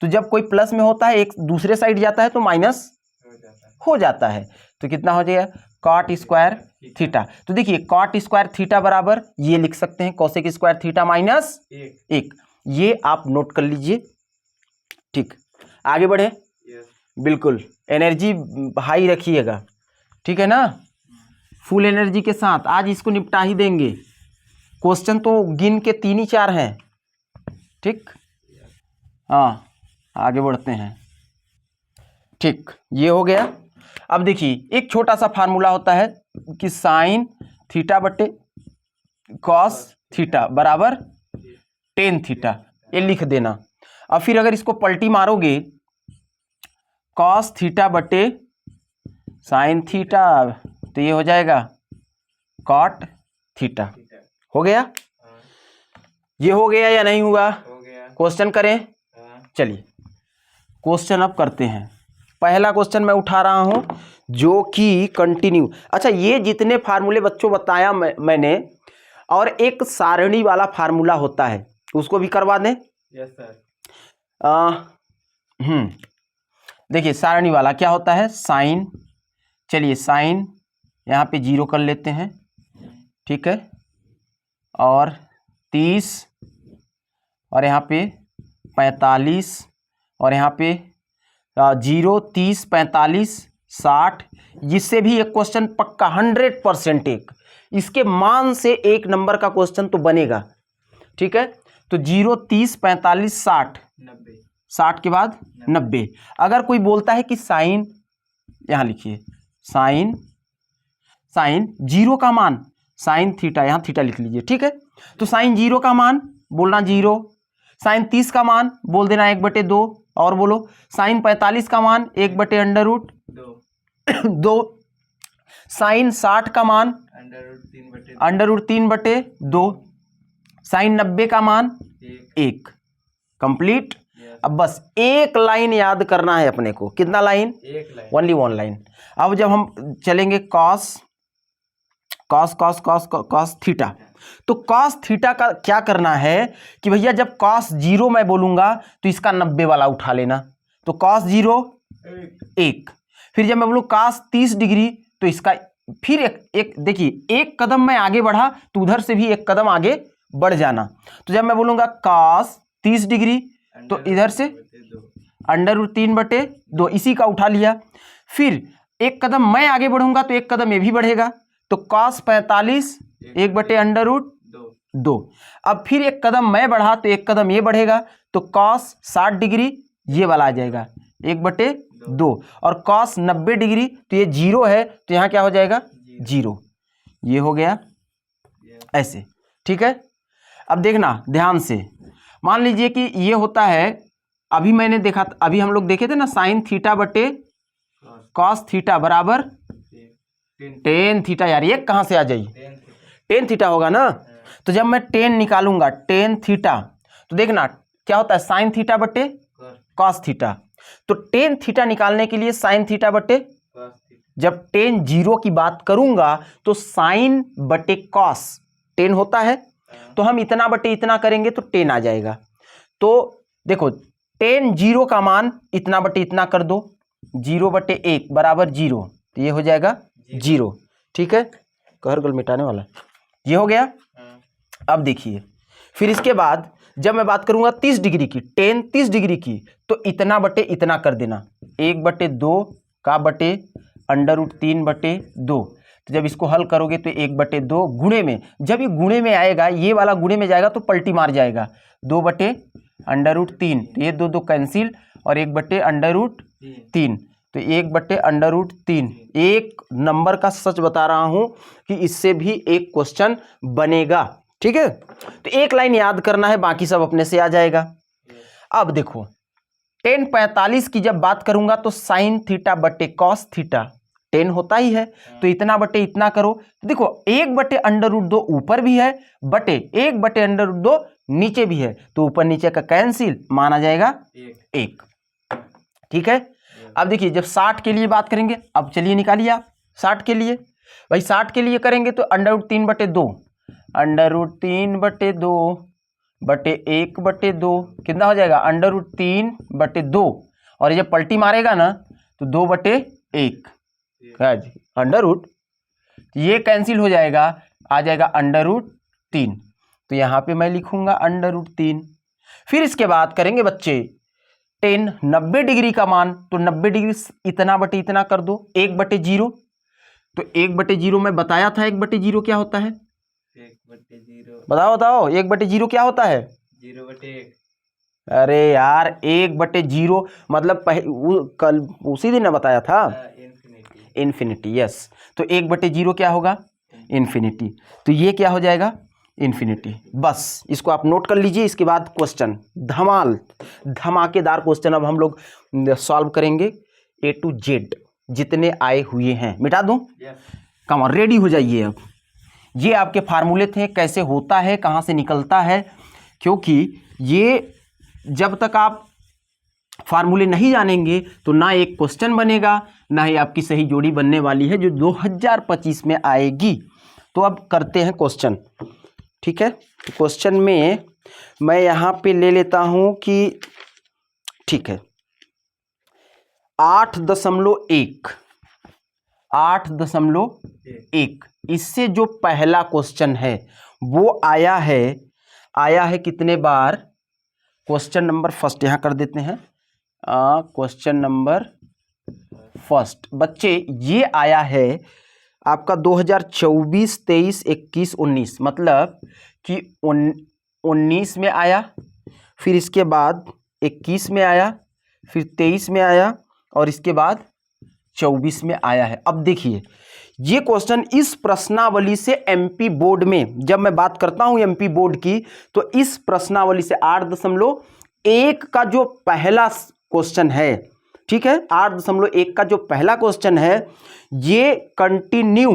तो जब कोई प्लस में होता है एक दूसरे साइड जाता है तो माइनस हो जाता है, तो कितना हो जाएगा कॉट स्क्वायर थीटा। तो देखिए कॉट स्क्वायर थीटा बराबर ये लिख सकते हैं कोसेक स्क्वायर थीटा माइनस 1, ये आप नोट कर लीजिए। ठीक, आगे बढ़े, बिल्कुल एनर्जी हाई रखिएगा, ठीक है ना, फुल एनर्जी के साथ आज इसको निपटा ही देंगे। क्वेश्चन तो गिन के 3 ही 4 हैं, ठीक। हाँ आगे बढ़ते हैं, ठीक, ये हो गया। अब देखिए एक छोटा सा फार्मूला होता है, कि साइन थीटा बटे कॉस थीटा बराबर टेन थीटा, ये लिख देना। अब फिर अगर इसको पलटी मारोगे कॉस थीटा बटे साइन थीटा, तो ये हो जाएगा कॉट थीटा। हो गया? ये हो गया या नहीं हुआ? क्वेश्चन करें? चलिए क्वेश्चन अब करते हैं। पहला क्वेश्चन मैं उठा रहा हूं जो कि कंटिन्यू, अच्छा ये जितने फार्मूले बच्चों बताया मैंने, और एक सारणी वाला फार्मूला होता है उसको भी करवा दें। Yes sir. देखिए सारणी वाला क्या होता है, साइन, चलिए साइन यहाँ पे 0 कर लेते हैं, ठीक है, और 30 और यहाँ पे 45 और यहाँ पे 0 30 45 60, जिससे भी एक क्वेश्चन पक्का 100% एक इसके मान से एक नंबर का क्वेश्चन तो बनेगा, ठीक है। तो 0 30 45 60 90, 60 के बाद 90। अगर कोई बोलता है कि साइन, यहाँ लिखिए साइन 0 का मान साइन थीटा, यहाँ थीटा लिख लीजिए, ठीक है। तो साइन 0 का मान बोलना 0, साइन 30 का मान बोल देना 1/2, और बोलो साइन 45 का मान 1/√2, साइन 60 का मान √3/2, साइन 90 का मान 1। कंप्लीट। अब बस एक लाइन याद करना है अपने को। कितना लाइन? एक लाइन, ओनली 1 लाइन। अब जब हम चलेंगे कॉस थीटा, तो कॉस थीटा का क्या करना है कि भैया जब कॉस 0 मैं बोलूंगा तो इसका 90 वाला उठा लेना, तो कॉस 0 1। फिर जब मैं बोलूँ कॉस 30 डिग्री तो इसका फिर एक देखिए एक कदम मैं आगे बढ़ा तो उधर से भी एक कदम आगे बढ़ जाना। तो जब मैं बोलूंगा कॉस 30 डिग्री तो इधर से √3/2 इसी का उठा लिया। फिर एक कदम मैं आगे बढ़ूंगा तो एक कदम ये भी बढ़ेगा, तो कॉस 45 1/√2। अब फिर एक कदम मैं बढ़ा तो एक कदम ये बढ़ेगा, तो कॉस 60 डिग्री ये वाला आ जाएगा 1/2, और कॉस 90 डिग्री तो ये 0 है तो यहाँ क्या हो जाएगा 0। ये हो गया ऐसे, ठीक है। अब देखना ध्यान से, मान लीजिए कि ये होता है, अभी मैंने देखा, अभी हम लोग देखे थे ना साइन थीटा बटे कॉस थीटा बराबर टेन थीटा। यार ये कहाँ से आ जाई, टेन थीटा होगा ना। तो जब मैं टेन निकालूंगा टेन थीटा, तो देखना क्या होता है साइन थीटा बटे कॉस थीटा। तो टेन थीटा निकालने के लिए साइन थीटा बटे, जब टेन 0 की बात करूंगा तो साइन बटे कॉस 10 होता है, तो हम इतना बटे इतना करेंगे तो 10 आ जाएगा। तो देखो टेन 0 का मान इतना बटे इतना कर दो, 0/1 बराबर 0, तो ये हो जाएगा 0, ठीक है। कहर गल मिटाने वाला ये हो गया। अब देखिए फिर इसके बाद जब मैं बात करूंगा 30 डिग्री की, टेन 30 डिग्री की, तो इतना बटे इतना कर देना, 1/2 का बटे √3/2। तो जब इसको हल करोगे तो 1/2 गुणे में, जब ये गुणे में आएगा, ये वाला गुणे में जाएगा तो पलटी मार जाएगा, 2/√3, तो ये 2 कैंसिल, और 1/√3, तो 1/√3। एक नंबर का सच बता रहा हूं कि इससे भी एक क्वेश्चन बनेगा, ठीक है। तो एक लाइन याद करना है, बाकी सब अपने से आ जाएगा। अब देखो टेन 45 की जब बात करूंगा तो साइन थीटा बटे कॉस थीटा 10 होता ही है, तो इतना बटे इतना करो, देखो 1/√2 ऊपर भी है, बटे 1/√2 नीचे भी है, तो ऊपर नीचे का कैंसिल, माना जाएगा 1, ठीक है। अब देखिए जब 60 के लिए बात करेंगे, अब चलिए निकालिए आप 60 के लिए। भाई 60 के लिए करेंगे तो √3/2, √3/2 बटे 1/2 कितना हो जाएगा √3/2, और जब पलटी मारेगा ना तो 2/1 अंडर रूट, ये कैंसिल हो जाएगा, आ जाएगा √3, तो यहाँ पे मैं लिखूंगा √3। फिर इसके बाद करेंगे बच्चे टेन 90 डिग्री का मान, तो 90 डिग्री इतना बटे इतना कर दो, 1/0, तो 1/0 में बताया था 1/0 क्या होता है, 1/0 बताओ 1/0 क्या होता है, 0/1। अरे यार 1/0 मतलब कल उसी दिन ना बताया था, इन्फिनिटी। यस, तो 1/0 क्या होगा? इन्फिनिटी। तो ये क्या हो जाएगा? इन्फिनिटी। बस इसको आप नोट कर लीजिए। इसके बाद क्वेश्चन धमाकेदार क्वेश्चन अब हम लोग सॉल्व करेंगे। A to Z जितने आए हुए हैं मिटा दूं? कम ऑन, रेडी हो जाइए। अब ये आपके फार्मूले थे, कैसे होता है, कहाँ से निकलता है, क्योंकि ये जब तक आप फार्मूले नहीं जानेंगे तो ना एक क्वेश्चन बनेगा, ना ही आपकी सही जोड़ी बनने वाली है जो 2025 में आएगी। तो अब करते हैं क्वेश्चन, ठीक है। तो क्वेश्चन में मैं यहाँ पे ले लेता हूँ कि ठीक है 8.1 इससे जो पहला क्वेश्चन है वो आया है कितने बार? क्वेश्चन नंबर फर्स्ट यहाँ कर देते हैं। क्वेश्चन नंबर फर्स्ट बच्चे ये आया है आपका 2024, 23, 21, 19, मतलब कि 19 में आया, फिर इसके बाद 21 में आया, फिर 23 में आया और इसके बाद 24 में आया है। अब देखिए ये क्वेश्चन इस प्रश्नावली से एमपी बोर्ड में, जब मैं बात करता हूं एमपी बोर्ड की, तो इस प्रश्नावली से 8.1 का जो पहला क्वेश्चन है, ठीक है, 8.1 का जो पहला क्वेश्चन है ये कंटिन्यू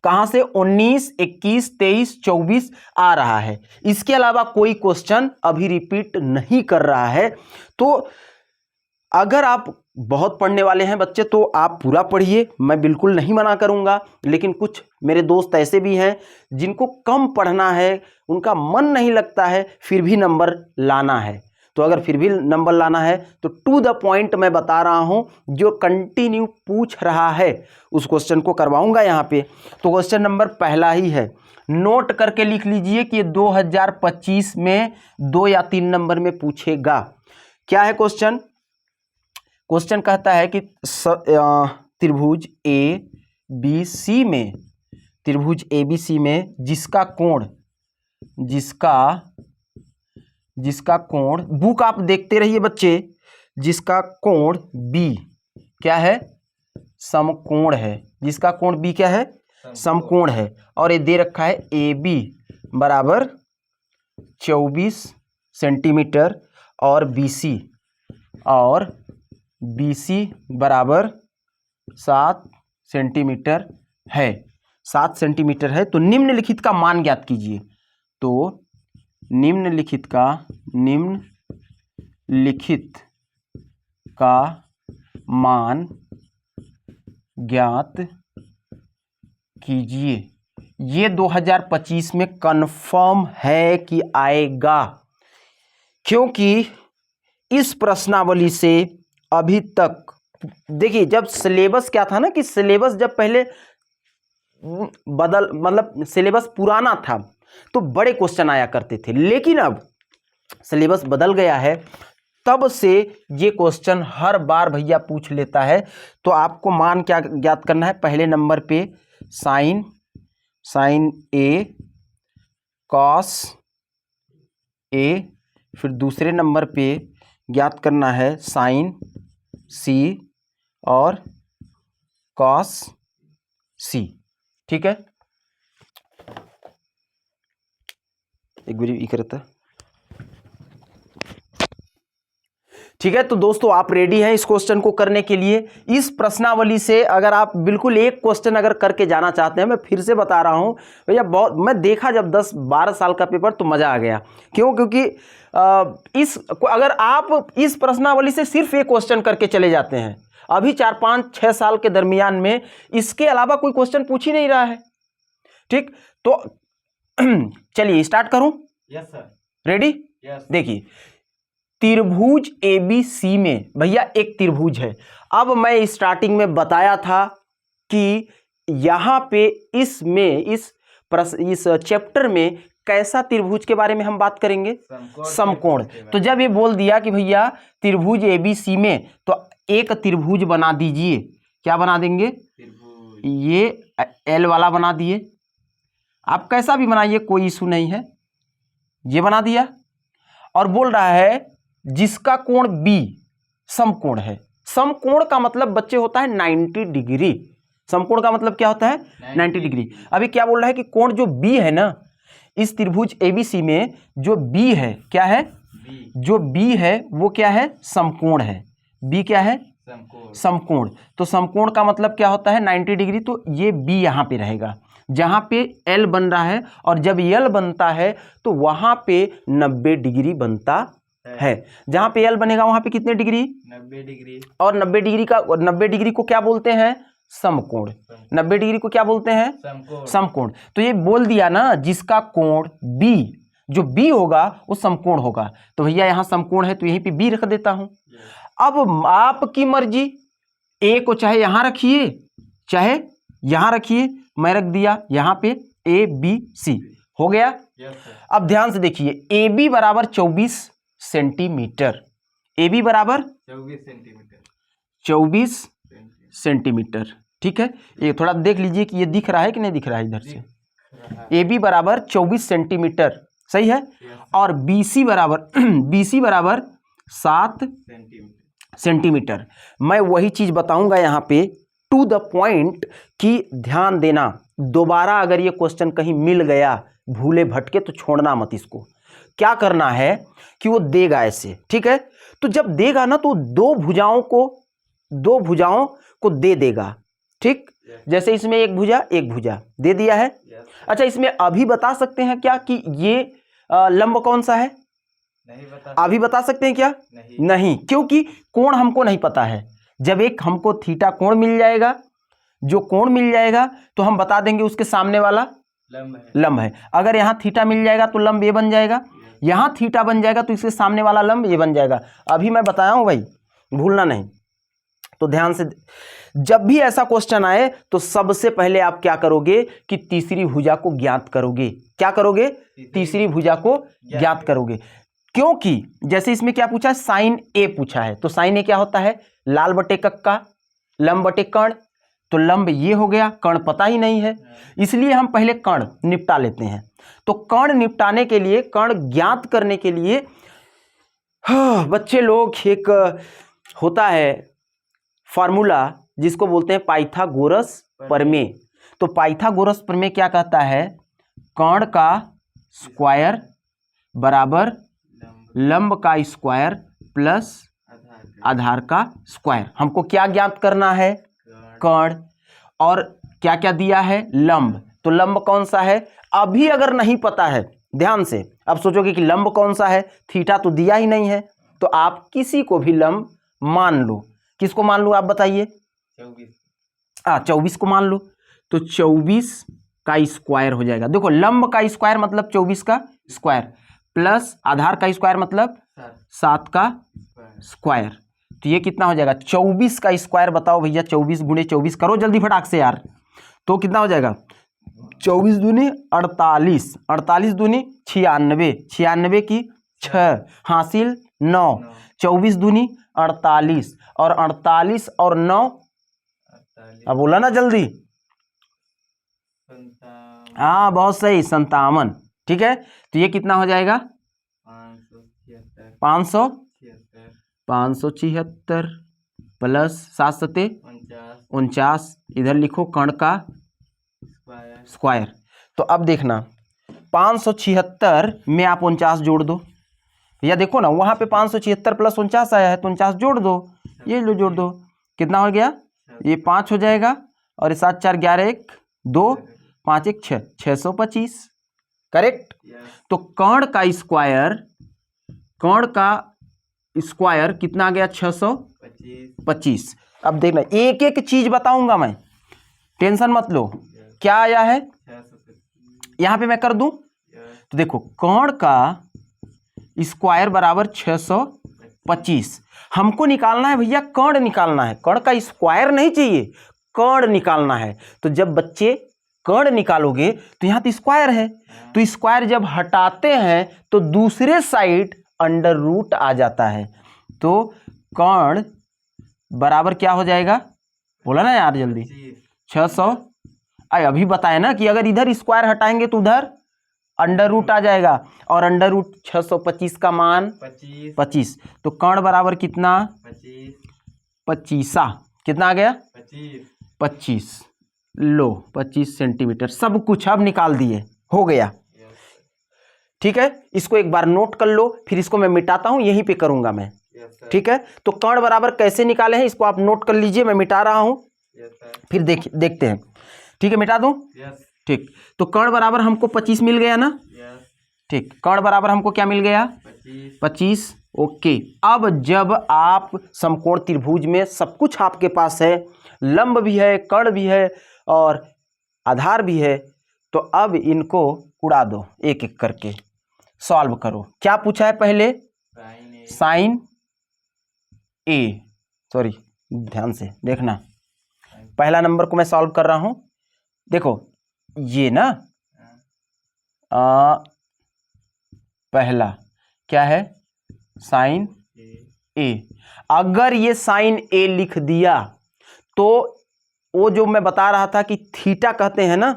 कहां से 19, 21, 23, 24 आ रहा है। इसके अलावा कोई क्वेश्चन अभी रिपीट नहीं कर रहा है। तो अगर आप बहुत पढ़ने वाले हैं बच्चे तो आप पूरा पढ़िए, मैं बिल्कुल नहीं मना करूंगा, लेकिन कुछ मेरे दोस्त ऐसे भी हैं जिनको कम पढ़ना है, उनका मन नहीं लगता है, फिर भी नंबर लाना है। तो अगर फिर भी नंबर लाना है तो टू द पॉइंट मैं बता रहा हूं, जो कंटिन्यू पूछ रहा है उस क्वेश्चन को करवाऊंगा यहाँ पे। तो क्वेश्चन नंबर पहला ही है, नोट करके लिख लीजिए कि 2025 में 2 या 3 नंबर में पूछेगा। क्या है क्वेश्चन? क्वेश्चन कहता है कि त्रिभुज ABC में, त्रिभुज ABC में जिसका कोण बुक आप देखते रहिए बच्चे, जिसका कोण B क्या है? समकोण है। जिसका कोण B क्या है? समकोण है। और ये दे रखा है AB बराबर 24 सेंटीमीटर और BC बराबर 7 सेंटीमीटर है। 7 सेंटीमीटर है। तो निम्नलिखित का मान ज्ञात कीजिए। तो निम्नलिखित का मान ज्ञात कीजिए। ये 2025 में कंफर्म है कि आएगा, क्योंकि इस प्रश्नावली से अभी तक देखिए, जब सिलेबस क्या था ना, कि सिलेबस जब पहले मतलब सिलेबस पुराना था तो बड़े क्वेश्चन आया करते थे, लेकिन अब सिलेबस बदल गया है, तब से ये क्वेश्चन हर बार भैया पूछ लेता है। तो आपको मान क्या ज्ञात करना है? पहले नंबर पे साइन A कॉस A, फिर दूसरे नंबर पे ज्ञात करना है साइन C और कॉस C, ठीक है। एक बार ये करता, ठीक है। तो दोस्तों आप रेडी हैं इस क्वेश्चन को करने के लिए? इस प्रश्नावली से अगर आप बिल्कुल एक क्वेश्चन अगर करके जाना चाहते हैं, मैं फिर से बता रहा हूं भैया, बहुत मैं देखा जब 10-12 साल का पेपर तो मजा आ गया। क्यों? क्योंकि अगर आप इस प्रश्नावली से सिर्फ एक क्वेश्चन करके चले जाते हैं, अभी 4-5-6 साल के दरमियान में इसके अलावा कोई क्वेश्चन पूछ ही नहीं रहा है, ठीक। तो चलिए स्टार्ट करूं? Yes sir. रेडी? यस। देखिए त्रिभुज ABC में भैया एक त्रिभुज है। अब मैं स्टार्टिंग में बताया था कि यहां पे इस चैप्टर में कैसा त्रिभुज के बारे में हम बात करेंगे? समकोण। तो जब ये बोल दिया कि भैया त्रिभुज ABC में, तो एक त्रिभुज बना दीजिए। क्या बना देंगे? ये L वाला बना दिए, आप कैसा भी बनाइए, कोई इशू नहीं है। ये बना दिया और बोल रहा है जिसका कोण B समकोण है। समकोण का मतलब बच्चे होता है 90 डिग्री। समकोण का मतलब क्या होता है 90 डिग्री। अभी क्या बोल रहा है कि कोण जो बी है ना, इस त्रिभुज एबीसी में जो बी है क्या है, बी जो बी है वो क्या है, समकोण है। बी क्या है, समकोण। समकोण। तो समकोण का मतलब क्या होता है 90 डिग्री। तो ये बी यहाँ पे रहेगा जहाँ पे एल बन रहा है, और जब एल बनता है तो वहाँ पे 90 डिग्री बनता है। जहाँ पे एल बनेगा वहाँ पे कितने डिग्री, 90 डिग्री। और 90 डिग्री का, 90 डिग्री को क्या बोलते हैं, समकोण। 90 डिग्री को क्या बोलते हैं, समकोण। समकोण। तो ये बोल दिया ना, जिसका कोण बी, जो बी होगा वो समकोण होगा। तो भैया यहाँ समकोण है तो यहीं पे बी रख देता हूं। अब आपकी मर्जी, ए को चाहे यहां रखिए चाहे यहां रखिए, मैं रख दिया यहाँ पे ए बी सी, हो गया। Yes sir. अब ध्यान से देखिए, ए बी बराबर 24 सेंटीमीटर, ए बी बराबर 24 सेंटीमीटर। 24 सेंटीमीटर, ठीक है। ये थोड़ा देख लीजिए कि ये दिख रहा है कि नहीं दिख रहा है इधर से। ए बी बराबर 24 सेंटीमीटर, सही है। और बी सी बराबर बी सी बराबर 7 सेंटीमीटर। मैं वही चीज बताऊंगा यहाँ पे टू द पॉइंट, कि ध्यान देना। दोबारा अगर ये क्वेश्चन कहीं मिल गया भूले भटके तो छोड़ना मत इसको। क्या करना है कि वो देगा ऐसे, ठीक है। तो जब देगा ना तो दो भुजाओं को दे देगा, ठीक। जैसे इसमें एक भुजा दे दिया है। अच्छा, इसमें अभी बता सकते हैं क्या कि ये लंब कौन सा है, नहीं बता। अभी बता सकते हैं क्या, नहीं, क्योंकि कोण हमको नहीं पता है। जब एक हमको थीटा कोण मिल जाएगा, जो कोण मिल जाएगा तो हम बता देंगे उसके सामने वाला लंब है। अगर यहाँ थीटा मिल जाएगा तो लंब ये बन जाएगा, यहाँ थीटा बन जाएगा तो इसके सामने वाला लंब ये बन जाएगा। अभी मैं बताया हूँ भाई, भूलना नहीं। तो ध्यान से, जब भी ऐसा क्वेश्चन आए तो सबसे पहले आप क्या करोगे कि तीसरी भुजा को ज्ञात करोगे। क्या करोगे, तीसरी भुजा को ज्ञात करोगे। क्योंकि जैसे इसमें क्या पूछा है, साइन ए पूछा है। तो साइन ए क्या होता है, लाल बटे कक्का, लंब बटे कर्ण। तो लंब ये हो गया, कर्ण पता ही नहीं है, इसलिए हम पहले कर्ण निपटा लेते हैं। तो कर्ण निपटाने के लिए, कर्ण ज्ञात करने के लिए बच्चे लोग, एक होता है फार्मूला जिसको बोलते हैं पाइथागोरस प्रमेय। तो पाइथागोरस प्रमेय क्या कहता है, कर्ण का स्क्वायर बराबर लंब का स्क्वायर प्लस आधार का स्क्वायर। हमको क्या ज्ञात करना है, कर्ण, और क्या क्या दिया है, लंब। तो लंब कौन सा है, अभी अगर नहीं पता है, ध्यान से अब सोचोगे कि लंब कौन सा है, थीटा तो दिया ही नहीं है। तो आप किसी को भी लंब मान लो। किसको मान लो आप बताइए, 24 को मान लो। तो 24 का स्क्वायर हो जाएगा। देखो, लंब का स्क्वायर मतलब 24 का स्क्वायर प्लस आधार का स्क्वायर मतलब 7 का स्क्वायर। तो ये कितना हो जाएगा, 24 का स्क्वायर। बताओ भैया, 24 गुणे 24 करो जल्दी फटाक से यार। तो कितना हो जाएगा, 24 दूनी 48, 48 दूनी 96, 96 की 6 हासिल 9, 24 दूनी 48, और 48 और 9, अब बोला ना जल्दी, हाँ बहुत सही, 57। ठीक है, तो ये कितना हो जाएगा, 576 प्लस 7 सते 49। इधर लिखो कर्ण का स्क्वायर। तो अब देखना, 576 में आप 49 जोड़ दो। या देखो ना, वहां पे 576 प्लस 49 आया है तो 49 जोड़ दो, ये लो जोड़ दो, कितना हो गया, ये 5 हो जाएगा, और ये 7 4 11 1 2 5 1 6, 625 करेक्ट। तो कर्ण का स्क्वायर कितना आ गया, 625। अब देखना, एक एक चीज बताऊंगा मैं, टेंशन मत लो। क्या आया है यहां पे मैं कर दूं, तो देखो कर्ण का स्क्वायर बराबर 625। हमको निकालना है भैया, कर्ण निकालना है, कर्ण का स्क्वायर नहीं चाहिए, कर्ण निकालना है। तो जब बच्चे कर्ण निकालोगे तो यहां तो स्क्वायर है, तो स्क्वायर जब हटाते हैं तो दूसरे साइड अंडर रूट आ जाता है। तो कर्ण बराबर क्या हो जाएगा, बोला ना यार जल्दी, 600। अभी बताया ना कि अगर इधर स्क्वायर हटाएंगे तो उधर अंडर रूट आ जाएगा, और अंडर रूट 625 का मान 25। तो कर्ण बराबर कितना, पचीसा, कितना आ गया? 25। 25। लो 25 सेंटीमीटर, सब कुछ अब निकाल दिए, हो गया। यस ठीक है, इसको एक बार नोट कर लो, फिर इसको मैं मिटाता हूं, यहीं पे करूंगा मैं। सर। ठीक है, तो कर्ण बराबर कैसे निकाले हैं इसको आप नोट कर लीजिए, मैं मिटा रहा हूं, यस सर। फिर देखते हैं। ठीक है, मिटा दूं? यस। ठीक, तो कर्ण बराबर हमको 25 मिल गया ना? यस। ठीक, कर्ण बराबर हमको क्या मिल गया? 25। 25। ओके, अब जब आप समकोण त्रिभुज में सब कुछ आपके पास है, लंब भी है, कर्ण भी है और आधार भी है, तो अब इनको उड़ा दो एक एक करके, सॉल्व करो। क्या पूछा है पहले? साइन ए, सॉरी ध्यान से देखना, पहला नंबर को मैं सॉल्व कर रहा हूं। देखो ये ना पहला क्या है? साइन ए। अगर ये साइन ए लिख दिया तो वो जो मैं बता रहा था कि थीटा कहते हैं ना,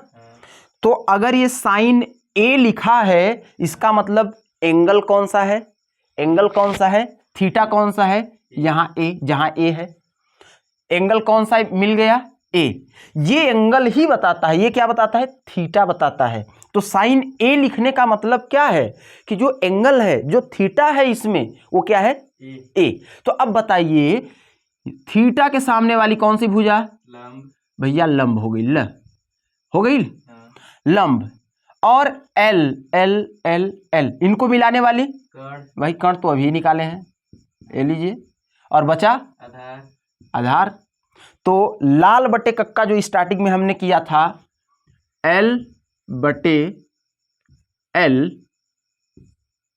तो अगर ये साइन ए लिखा है इसका मतलब एंगल कौन सा है? एंगल कौन सा है? थीटा कौन सा है? यहाँ ए, जहाँ ए है। एंगल कौन सा मिल गया? ए। ये एंगल ही बताता है, ये क्या बताता है? थीटा बताता है। तो साइन ए लिखने का मतलब क्या है कि जो एंगल है, जो थीटा है इसमें, वो क्या है? ए। तो अब बताइए थीटा के सामने वाली कौन सी भुजा? लंब। भैया लंब हो गई, ल हो गई लंब। और एल एल एल एल, इनको मिलाने वाली कर्ण। भाई कर्ण तो अभी निकाले हैं, ले लीजिए। और बचा आधार। आधार। तो लाल बटे कक्का जो स्टार्टिंग में हमने किया था, एल बटे एल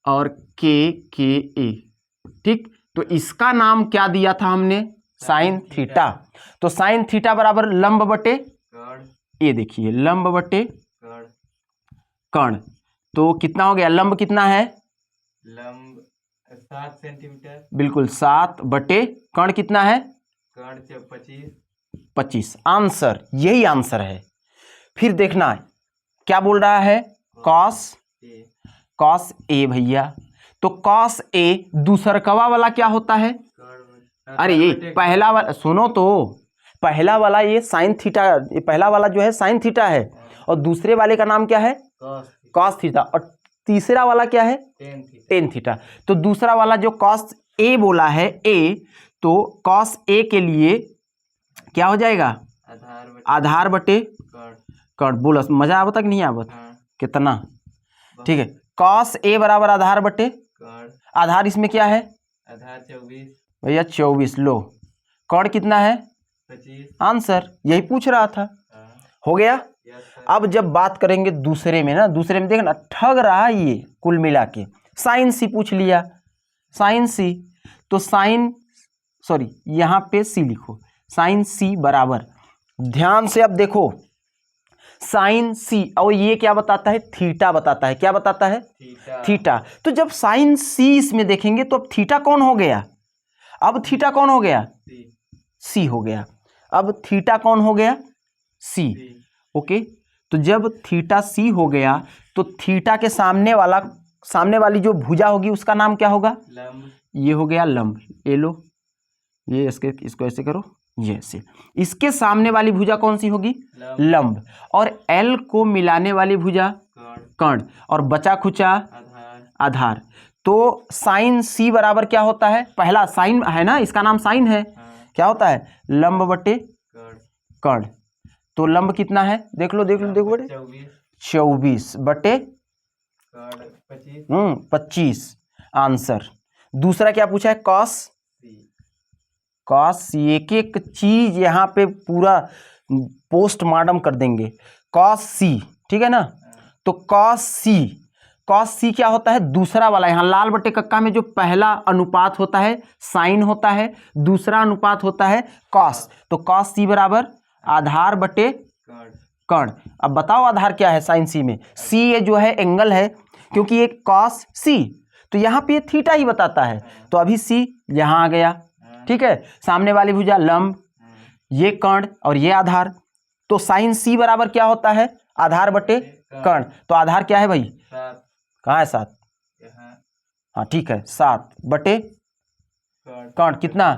और के ए। ठीक, तो इसका नाम क्या दिया था हमने? Sine theta. तो साइन थीटा बराबर लंब बटे कर्ण। ये देखिए, लंब बटे कर्ण। कर्ण। तो कितना हो गया? लंब कितना है? लंब 7 सेंटीमीटर। बिल्कुल 7 बटे कर्ण कितना है? कर्ण 25। 25। आंसर, यही आंसर है। फिर देखना क्या बोल रहा है? Cos A. कॉस ए भैया, तो कॉस ए दूसरकवा वाला क्या होता है? कर्ण। अरे ये पहला वाला सुनो तो, पहला वाला ये साइन थीटा, ये पहला वाला जो है साइन थीटा है, और दूसरे वाले का नाम क्या है? Cos theta. और तीसरा वाला क्या है? Tan theta. तो दूसरा वाला जो कॉस ए बोला है ए, तो कॉस ए के लिए क्या हो जाएगा? आधार बटे कर्ण। बोलो मजा आवत कि नहीं आवत? कितना? ठीक है, कॉस ए बराबर आधार बटे कर्ण। आधार इसमें क्या है? आधार 24 भैया 24। लो कर्ण कितना है? 25। आंसर यही पूछ रहा था। हो गया। अब जब बात करेंगे दूसरे में ना, दूसरे में देखना ठग रहा है ये कुल मिला के। साइन सी पूछ लिया, साइन सी, तो साइन सॉरी यहाँ पे सी लिखो, साइन सी बराबर, ध्यान से अब देखो, साइन सी, और ये क्या बताता है? थीटा बताता है। क्या बताता है? थीटा। तो जब साइन सी इसमें देखेंगे तो अब थीटा कौन हो गया? अब थीटा कौन हो गया? सी हो गया। अब थीटा कौन हो गया? सी। ओके, तो जब थीटा सी हो गया तो थीटा के सामने वाली जो भुजा होगी उसका नाम क्या होगा? लंब। ये हो गया लंब। ये लो, ये इसको ऐसे करो, ये ऐसे। इसके सामने वाली भुजा कौन सी होगी? लंब। और एल को मिलाने वाली भुजा कर्ण, और बचा खुचा आधार। तो साइन सी बराबर क्या होता है? पहला साइन है ना, इसका नाम साइन है। क्या होता है? लंब बटे कर्ण। तो लंब कितना है? देख लो देख लो देखो बटे 24 बटे 25। आंसर। दूसरा क्या पूछा है? कॉस। कॉस, एक एक चीज यहाँ पे पूरा पोस्टमार्टम कर देंगे। कॉस सी, ठीक है ना? तो कॉस सी, कॉस सी क्या होता है? दूसरा वाला। यहाँ लाल बटे कक्का में जो पहला अनुपात होता है साइन होता है, दूसरा अनुपात होता है कॉस। तो कॉस सी बराबर आधार बटे कर्ण। अब बताओ आधार क्या है साइन सी में? सी ये जो है एंगल है, क्योंकि ये कॉस सी, तो यहाँ पे थीटा ही बताता है, तो अभी सी यहाँ आ गया। ठीक है, सामने वाली भुजा लंब, ये कर्ण और ये आधार। तो साइन सी बराबर क्या होता है? आधार बटे कर्ण। तो आधार क्या है भाई? 7। कहाँ है 7? हाँ ठीक है, 7 बटे कर्ण कितना?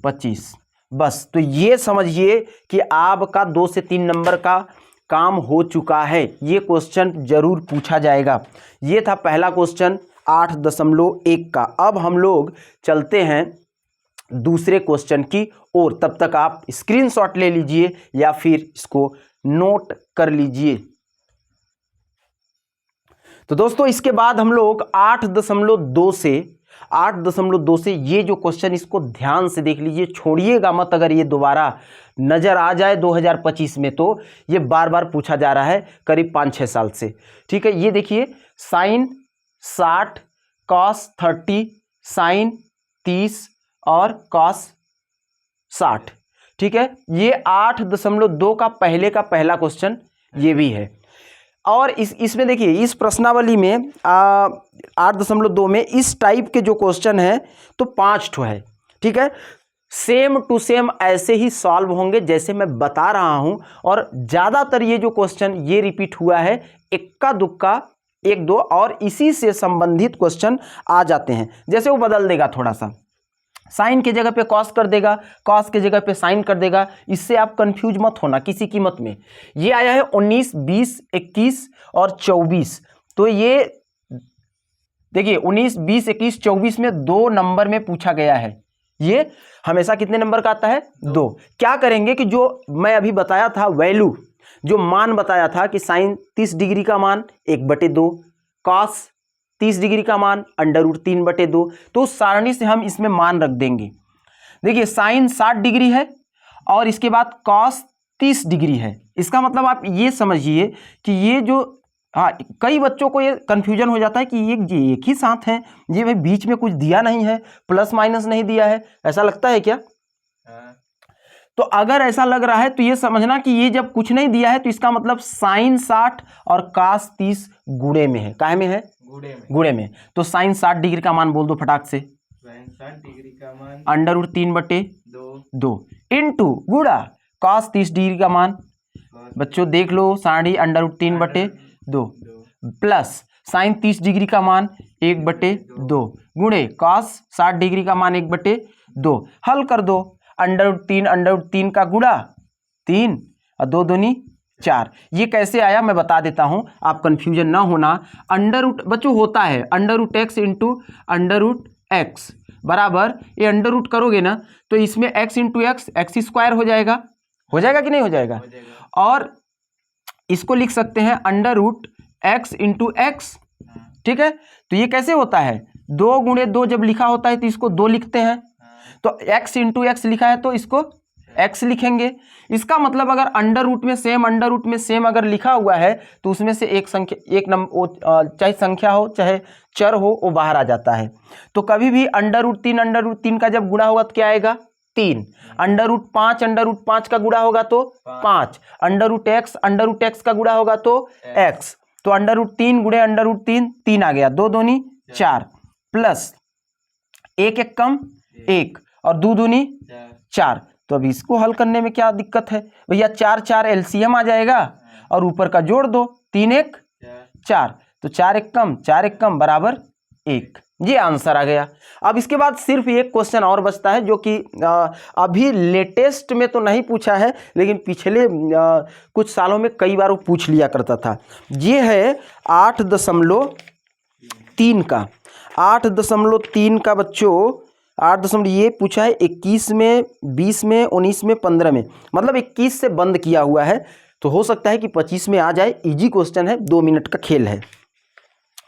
25। बस, तो ये समझिए कि आपका 2 से 3 नंबर का काम हो चुका है। ये क्वेश्चन जरूर पूछा जाएगा। ये था पहला क्वेश्चन 8.1 का। अब हम लोग चलते हैं दूसरे क्वेश्चन की ओर। तब तक आप स्क्रीनशॉट ले लीजिए या फिर इसको नोट कर लीजिए। तो दोस्तों, इसके बाद हम लोग 8.2 से ये जो क्वेश्चन, इसको ध्यान से देख लीजिए, छोड़िएगा मत। अगर ये दोबारा नजर आ जाए 2025 में तो ये बार बार पूछा जा रहा है करीब 5-6 साल से। ठीक है, ये देखिए, साइन 60 कॉस 30 साइन 30 और कॉस 60। ठीक है, ये 8.2 का पहला क्वेश्चन ये भी है। और इसमें देखिए, इस प्रश्नावली में 8.2 में इस टाइप के जो क्वेश्चन है तो 5 ठो है। ठीक है, सेम टू सेम ऐसे ही सॉल्व होंगे जैसे मैं बता रहा हूं। और ज़्यादातर ये जो क्वेश्चन ये रिपीट हुआ है, इक्का दुक्का 1-2 और इसी से संबंधित क्वेश्चन आ जाते हैं। जैसे वो बदल देगा थोड़ा सा, साइन के जगह पे कॉस कर देगा, कॉस के जगह पे साइन कर देगा। इससे आप कंफ्यूज मत होना किसी कीमत में। ये आया है 19, 20, 21 और 24। तो ये देखिए 19, 20, 21, 24 में 2 नंबर में पूछा गया है। ये हमेशा कितने नंबर का आता है? 2। क्या करेंगे कि जो मैं अभी बताया था वैल्यू, जो मान बताया था कि साइन 30 डिग्री का मान 1/2, कॉस 30 डिग्री का मान √3/2, तो उस सारणी से हम इसमें मान रख देंगे। देखिए, साइन 60 डिग्री है और इसके बाद कॉस 30 डिग्री है। इसका मतलब आप ये समझिए कि ये जो, हाँ, कई बच्चों को ये कन्फ्यूजन हो जाता है कि ये एक ही साथ हैं, ये भाई बीच में कुछ दिया नहीं है, प्लस माइनस नहीं दिया है, ऐसा लगता है क्या? तो अगर ऐसा लग रहा है तो ये समझना कि ये जब कुछ नहीं दिया है तो इसका मतलब साइन 60 और कॉस 30 गुणे में है। काहे में है? गुणे में। तो साइन 60 डिग्री का मान बोल दो फटाक से। साइन 60 डिग्री का मान √3/2 इंटू गुणा कॉस 30 डिग्री का मान, बच्चों देख लो, साढ़े √3/2 प्लस साइन 30 डिग्री का मान 1/2 गुणे कॉस 60 डिग्री का मान 1/2। हल कर दो, √3 का गुणा 3 और 2 दूनी 4। ये कैसे आया मैं बता देता हूं, आप कंफ्यूजन ना होना। अंडर बच्चों होता है √x इंटू √x बराबर, ये अंडर रूट करोगे ना तो इसमें x इंटू एक्स स्क्वायर हो जाएगा। हो जाएगा कि नहीं हो जाएगा? और इसको लिख सकते हैं √x इंटू एक्स। ठीक है, तो ये कैसे होता है? 2 गुणे 2 जब लिखा होता है तो इसको 2 लिखते हैं, तो x इंटू एक्स लिखा है तो इसको x लिखेंगे। इसका मतलब अगर अंडर रूट में सेम अगर लिखा हुआ है तो उसमें से एक संख्या, एक नंबर, चाहे संख्या हो चाहे चर हो, वो बाहर आ जाता है। तो कभी भी √3 का जब गुणा होगा तो क्या आएगा? 3। √5 का गुणा होगा तो 5। √x का गुणा होगा तो x। तो √3 गुणे √3 3 आ गया, 2 दूनी 4 प्लस 1 1 कम 1 और 2 दूनी 4। तो अब इसको हल करने में क्या दिक्कत है भैया? 4 4 एलसीएम आ जाएगा और ऊपर का जोड़ दो, 3 1 4, तो 4 1 कम बराबर 1। ये आंसर आ गया। अब इसके बाद सिर्फ एक क्वेश्चन और बचता है जो कि अभी लेटेस्ट में तो नहीं पूछा है, लेकिन पिछले कुछ सालों में कई बार वो पूछ लिया करता था। ये है 8.3 का। 8.3 का बच्चों, 8 ये पूछा है 21 में, 20 में, 19 में, 15 में, मतलब 21 से बंद किया हुआ है। तो हो सकता है कि 25 में आ जाए। इजी क्वेश्चन है, 2 मिनट का खेल है।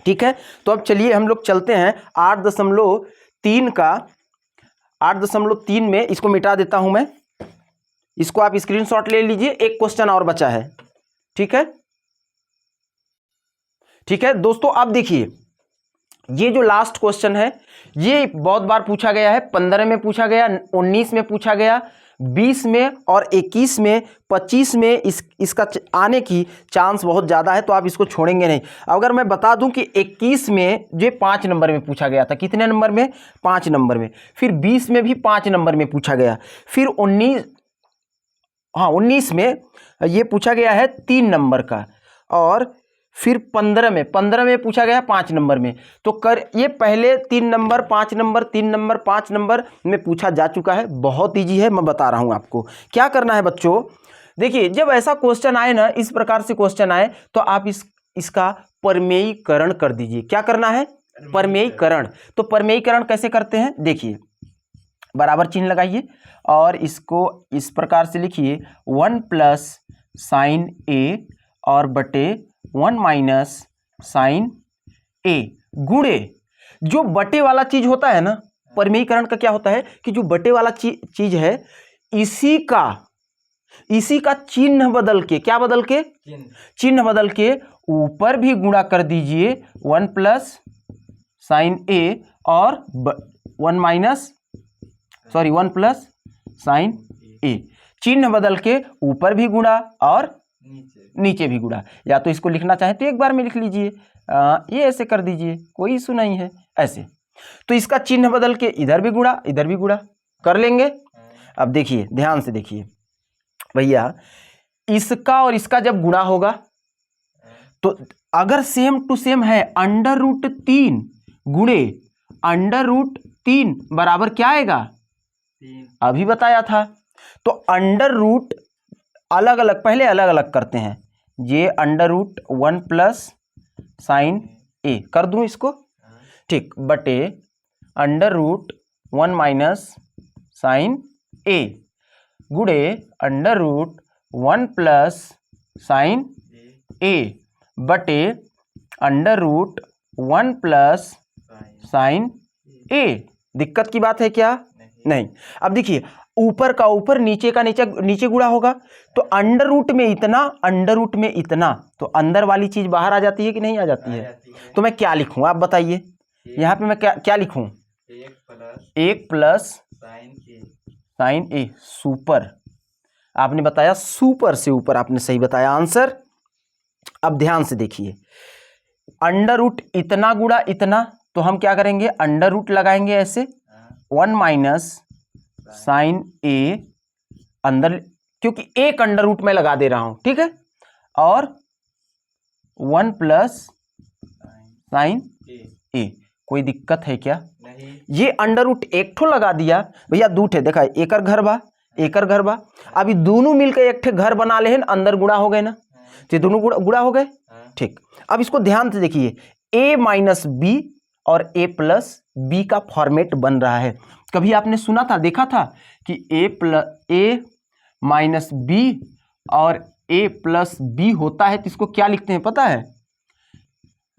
ठीक है, तो अब चलिए हम लोग चलते हैं 8.3 का। 8.3 में इसको मिटा देता हूं मैं, इसको आप स्क्रीनशॉट ले लीजिए। एक क्वेश्चन और बचा है। ठीक है, ठीक है दोस्तों, अब देखिए ये जो लास्ट क्वेश्चन है ये बहुत बार पूछा गया है। 15 में पूछा गया, 19 में पूछा गया, 20 में और 21 में, 25 में इसका आने की चांस बहुत ज़्यादा है, तो आप इसको छोड़ेंगे नहीं। अगर मैं बता दूं कि 21 में ये 5 नंबर में पूछा गया था। कितने नंबर में? 5 नंबर में। फिर 20 में भी 5 नंबर में पूछा गया। फिर 19 में ये पूछा गया है 3 नंबर का। और फिर 15 में पूछा गया 5 नंबर में। तो कर ये पहले 3 नंबर 5 नंबर 3 नंबर 5 नंबर में पूछा जा चुका है। बहुत ईजी है, मैं बता रहा हूँ आपको क्या करना है बच्चों। देखिए जब ऐसा क्वेश्चन आए ना, इस प्रकार से क्वेश्चन आए, तो आप इसका परमेयीकरण कर दीजिए। क्या करना है? परमेयीकरण। तो परमेयीकरण कैसे करते हैं देखिए, बराबर चिन्ह लगाइए और इसको इस प्रकार से लिखिए 1 प्लस साइन ए और बटे 1 माइनस साइन ए गुणे जो बटे वाला चीज होता है ना, परमेयीकरण का क्या होता है कि जो बटे वाला चीज है इसी का चिन्ह बदल के, क्या बदल के? चिन्ह बदल के ऊपर भी गुणा कर दीजिए 1 प्लस साइन ए और 1 प्लस साइन ए, चिन्ह बदल के ऊपर भी गुणा और नीचे भी गुणा। या तो इसको लिखना चाहे तो एक बार में लिख लीजिए, ये ऐसे कर दीजिए, कोई इशू नहीं है ऐसे। तो इसका चिन्ह बदल के इधर भी गुणा इधर भी गुणा कर लेंगे। अब देखिए ध्यान से देखिए भैया, इसका और इसका जब गुणा होगा तो अगर सेम टू सेम है, √3 गुणे √3 बराबर क्या आएगा? 3। अभी बताया था। तो अंडर रूट अलग अलग, पहले अलग अलग करते हैं। ये √1 प्लस साइन ए कर दूं इसको, ठीक, बटे √1 माइनस साइन ए गुणे √1 प्लस साइन ए बटे √1 प्लस साइन ए। दिक्कत की बात है क्या? नहीं। अब देखिए ऊपर का ऊपर नीचे का नीचे गुणा होगा, तो अंडर रूट में इतना, तो अंदर वाली चीज बाहर आ जाती है कि नहीं आ जाती है? तो मैं क्या लिखूं आप बताइए, यहाँ पे मैं क्या लिखूं? 1 प्लस साइन ए। सुपर, आपने बताया सुपर से ऊपर, आपने सही बताया आंसर। अब ध्यान से देखिए, अंडर रूट इतना गुणा इतना, तो हम क्या करेंगे? अंडर रूट लगाएंगे ऐसे, 1 माइनस साइन ए अंदर, क्योंकि एक अंडर रूट में लगा दे रहा हूं, ठीक है, और 1 प्लस साइन ए। कोई दिक्कत है क्या? नहीं। ये अंडर रूट एक ठो लगा दिया भैया, दू ठे देखा, एकर घर बा एकर घर बा, अभी दोनों मिलकर एक ठे घर बना ले, अंदर गुणा हो गए ना, तो दोनों गुणा हो गए, ठीक। अब इसको ध्यान से देखिए, a माइनस बी और a प्लस बी का फॉर्मेट बन रहा है। कभी आपने सुना था, देखा था कि a माइनस बी और a प्लस बी होता है, तो इसको क्या लिखते हैं पता है?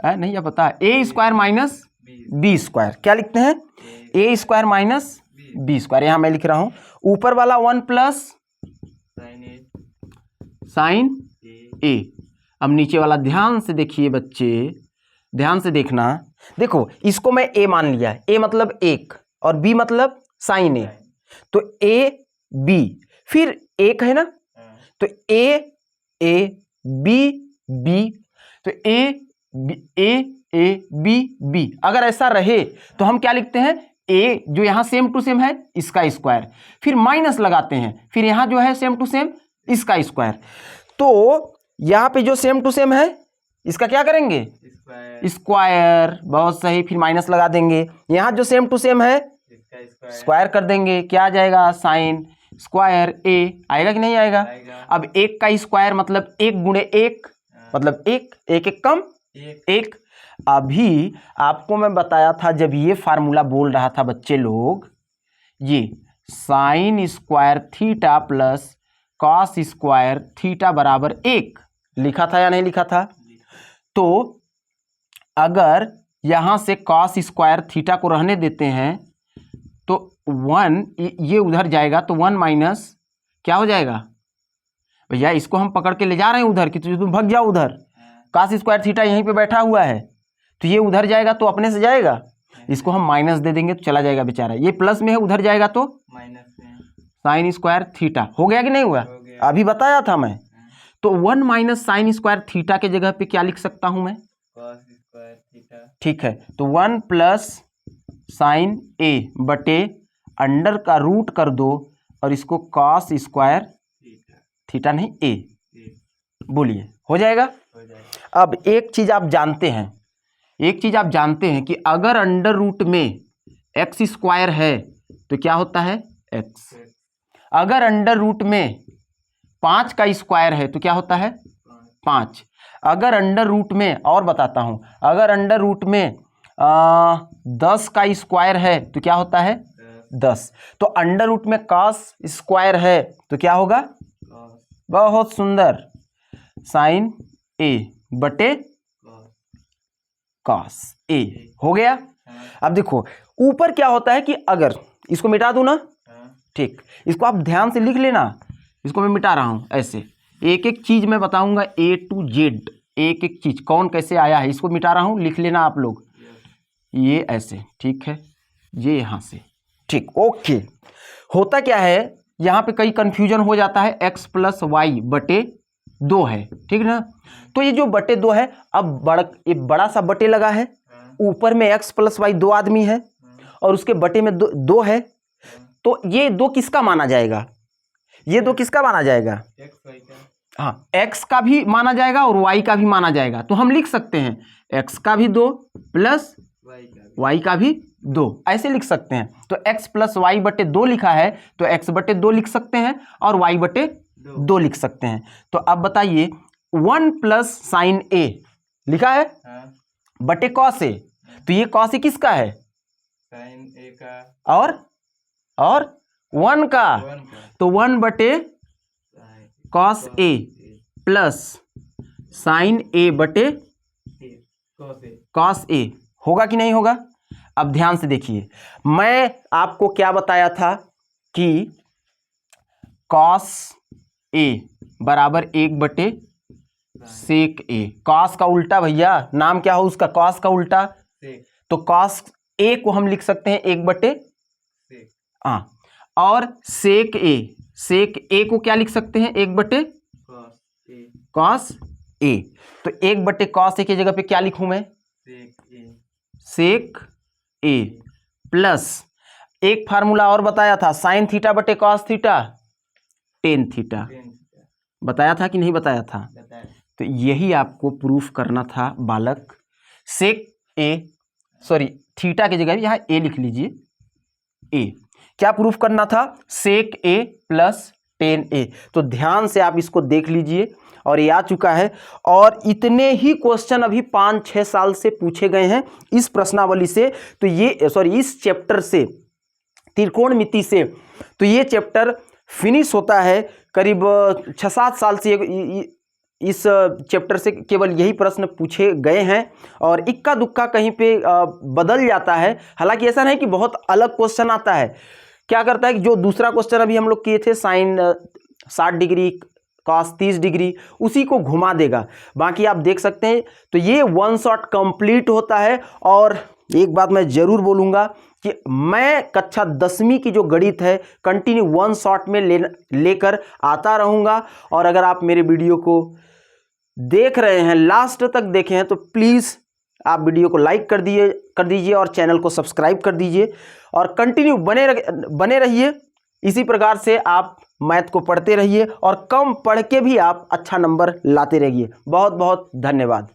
नहीं या पता है? a square minus B square, क्या लिखते हैं? a square minus B square. यहां मैं लिख रहा हूं ऊपर वाला 1 प्लस साइन ए। अब नीचे वाला ध्यान से देखिए बच्चे, ध्यान से देखना, देखो इसको मैं a मान लिया, a मतलब 1 और b मतलब साइन ए, तो a b, फिर 1 है ना, तो a b b, तो a b b। अगर ऐसा रहे तो हम क्या लिखते हैं? a जो यहाँ सेम टू सेम है इसका स्क्वायर, फिर माइनस लगाते हैं, फिर यहाँ जो है सेम टू सेम इसका स्क्वायर। तो यहाँ पे जो सेम टू सेम है इसका क्या करेंगे? स्क्वायर। बहुत सही, फिर माइनस लगा देंगे। यहाँ जो सेम टू सेम है स्क्वायर कर देंगे, क्या आ जाएगा? साइन स्क्वायर ए। आएगा कि नहीं आएगा? अब 1 का स्क्वायर मतलब 1 गुणे 1 मतलब 1, 1 कम 1। अभी आपको मैं बताया था, जब ये फार्मूला बोल रहा था बच्चे लोग, ये sign square theta plus cos square theta बराबर 1 लिखा था या नहीं लिखा था? तो अगर यहां से कॉस स्क्वायर थीटा को रहने देते हैं तो 1 ये उधर जाएगा, तो 1 माइनस क्या हो जाएगा भैया? इसको हम पकड़ के ले जा रहे हैं उधर कि तुम भाग जाओ उधर। कॉस स्क्वायर थीटा यहीं पे बैठा हुआ है, तो ये उधर जाएगा तो अपने से जाएगा, इसको हम माइनस दे देंगे तो चला जाएगा बेचारा। ये प्लस में है, उधर जाएगा तो माइनस में। साइन स्क्वायर थीटा हो गया कि नहीं हुआ? अभी बताया था मैं। तो 1 माइनस साइन स्क्वायर थीटा के जगह पे क्या लिख सकता हूं मैं? Cos square theta. ठीक है, तो 1 प्लस साइन ए बटे अंडर का रूट कर दो और इसको कॉस स्क्वायर थीटा नहीं ए, बोलिए हो जाएगा? जाएगा। अब एक चीज आप जानते हैं कि अगर अंडर रूट में एक्स स्क्वायर है तो क्या होता है एक्स। अगर अंडर रूट में 5 का स्क्वायर है तो क्या होता है 5। अगर अंडर रूट में, और बताता हूं, अगर अंडर रूट में 10 का स्क्वायर है तो क्या होता है 10। तो अंडर रूट में cos स्क्वायर है तो क्या होगा, बहुत सुंदर, साइन ए बटे cos ए हो गया। अब देखो ऊपर क्या होता है कि अगर इसको मिटा दूं ना, ठीक, इसको आप ध्यान से लिख लेना, इसको मैं मिटा रहा हूं ऐसे, एक एक चीज मैं बताऊंगा A to Z, एक एक चीज कौन कैसे आया है, इसको मिटा रहा हूं, लिख लेना आप लोग, ये ऐसे, ठीक है, ये यहां से, ठीक, ओके। होता क्या है यहां पे कई कंफ्यूजन हो जाता है, x प्लस वाई बटे 2 है, ठीक ना। तो ये जो बटे 2 है, अब ये बड़ा सा बटे लगा है, ऊपर में x प्लस वाई 2 आदमी है और उसके बटे में 2 है, तो ये 2 किसका माना जाएगा, ये 2 किसका माना जाएगा, हाँ, x का भी माना जाएगा और y का भी माना जाएगा। तो हम लिख सकते हैं x का भी 2 प्लस y का भी 2, ऐसे लिख सकते हैं। तो x प्लस वाई बटे 2 लिखा है तो x बटे 2 लिख सकते हैं और y बटे 2 लिख सकते हैं। तो अब बताइए 1 प्लस साइन ए लिखा है बटे कॉस ए, तो ये कॉस ए किसका है, साइन ए का और 1 का, तो 1 बटे कॉस ए प्लस साइन ए बटे कॉस ए, होगा कि नहीं होगा। अब ध्यान से देखिए, मैं आपको क्या बताया था कि कॉस ए बराबर 1 बटे सेक ए, कॉस का उल्टा भैया, नाम क्या हो उसका, कॉस का उल्टा, तो कॉस ए को हम लिख सकते हैं 1 बटे, हाँ, और सेक ए को क्या लिख सकते हैं 1 बटे कॉस ए। तो 1 बटे कॉस ए की जगह पे क्या लिखूं मैं, सेक ए प्लस एक फार्मूला और बताया था, साइन थीटा बटे कॉस थीटा टेन थीटा, बताया था कि नहीं बताया था। तो यही आपको प्रूफ करना था बालक, सेक ए, सॉरी थीटा की जगह यहाँ ए लिख लीजिए, ए क्या प्रूफ करना था, सेक ए प्लस टेन ए। तो ध्यान से आप इसको देख लीजिए, और ये आ चुका है, और इतने ही क्वेश्चन अभी 5-6 साल से पूछे गए हैं इस प्रश्नावली से। तो ये इस चैप्टर से, त्रिकोणमिति से, तो ये चैप्टर फिनिश होता है करीब 6-7 साल से। इस चैप्टर से केवल यही प्रश्न पूछे गए हैं, और इक्का दुक्का कहीं पे बदल जाता है। हालांकि ऐसा नहीं कि बहुत अलग क्वेश्चन आता है, क्या करता है कि जो दूसरा क्वेश्चन अभी हम लोग किए थे, साइन 60 डिग्री कॉस 30 डिग्री, उसी को घुमा देगा, बाकी आप देख सकते हैं। तो ये 1 शॉट कंप्लीट होता है। और एक बात मैं ज़रूर बोलूँगा कि मैं कक्षा 10वीं की जो गणित है कंटिन्यू 1 शॉट में लेकर आता रहूँगा। और अगर आप मेरे वीडियो को देख रहे हैं, लास्ट तक देखे हैं, तो प्लीज़ आप वीडियो को लाइक कर दीजिए और चैनल को सब्सक्राइब कर दीजिए, और कंटिन्यू बने रहिए। इसी प्रकार से आप मैथ को पढ़ते रहिए और कम पढ़ के भी आप अच्छा नंबर लाते रहिए। बहुत बहुत धन्यवाद।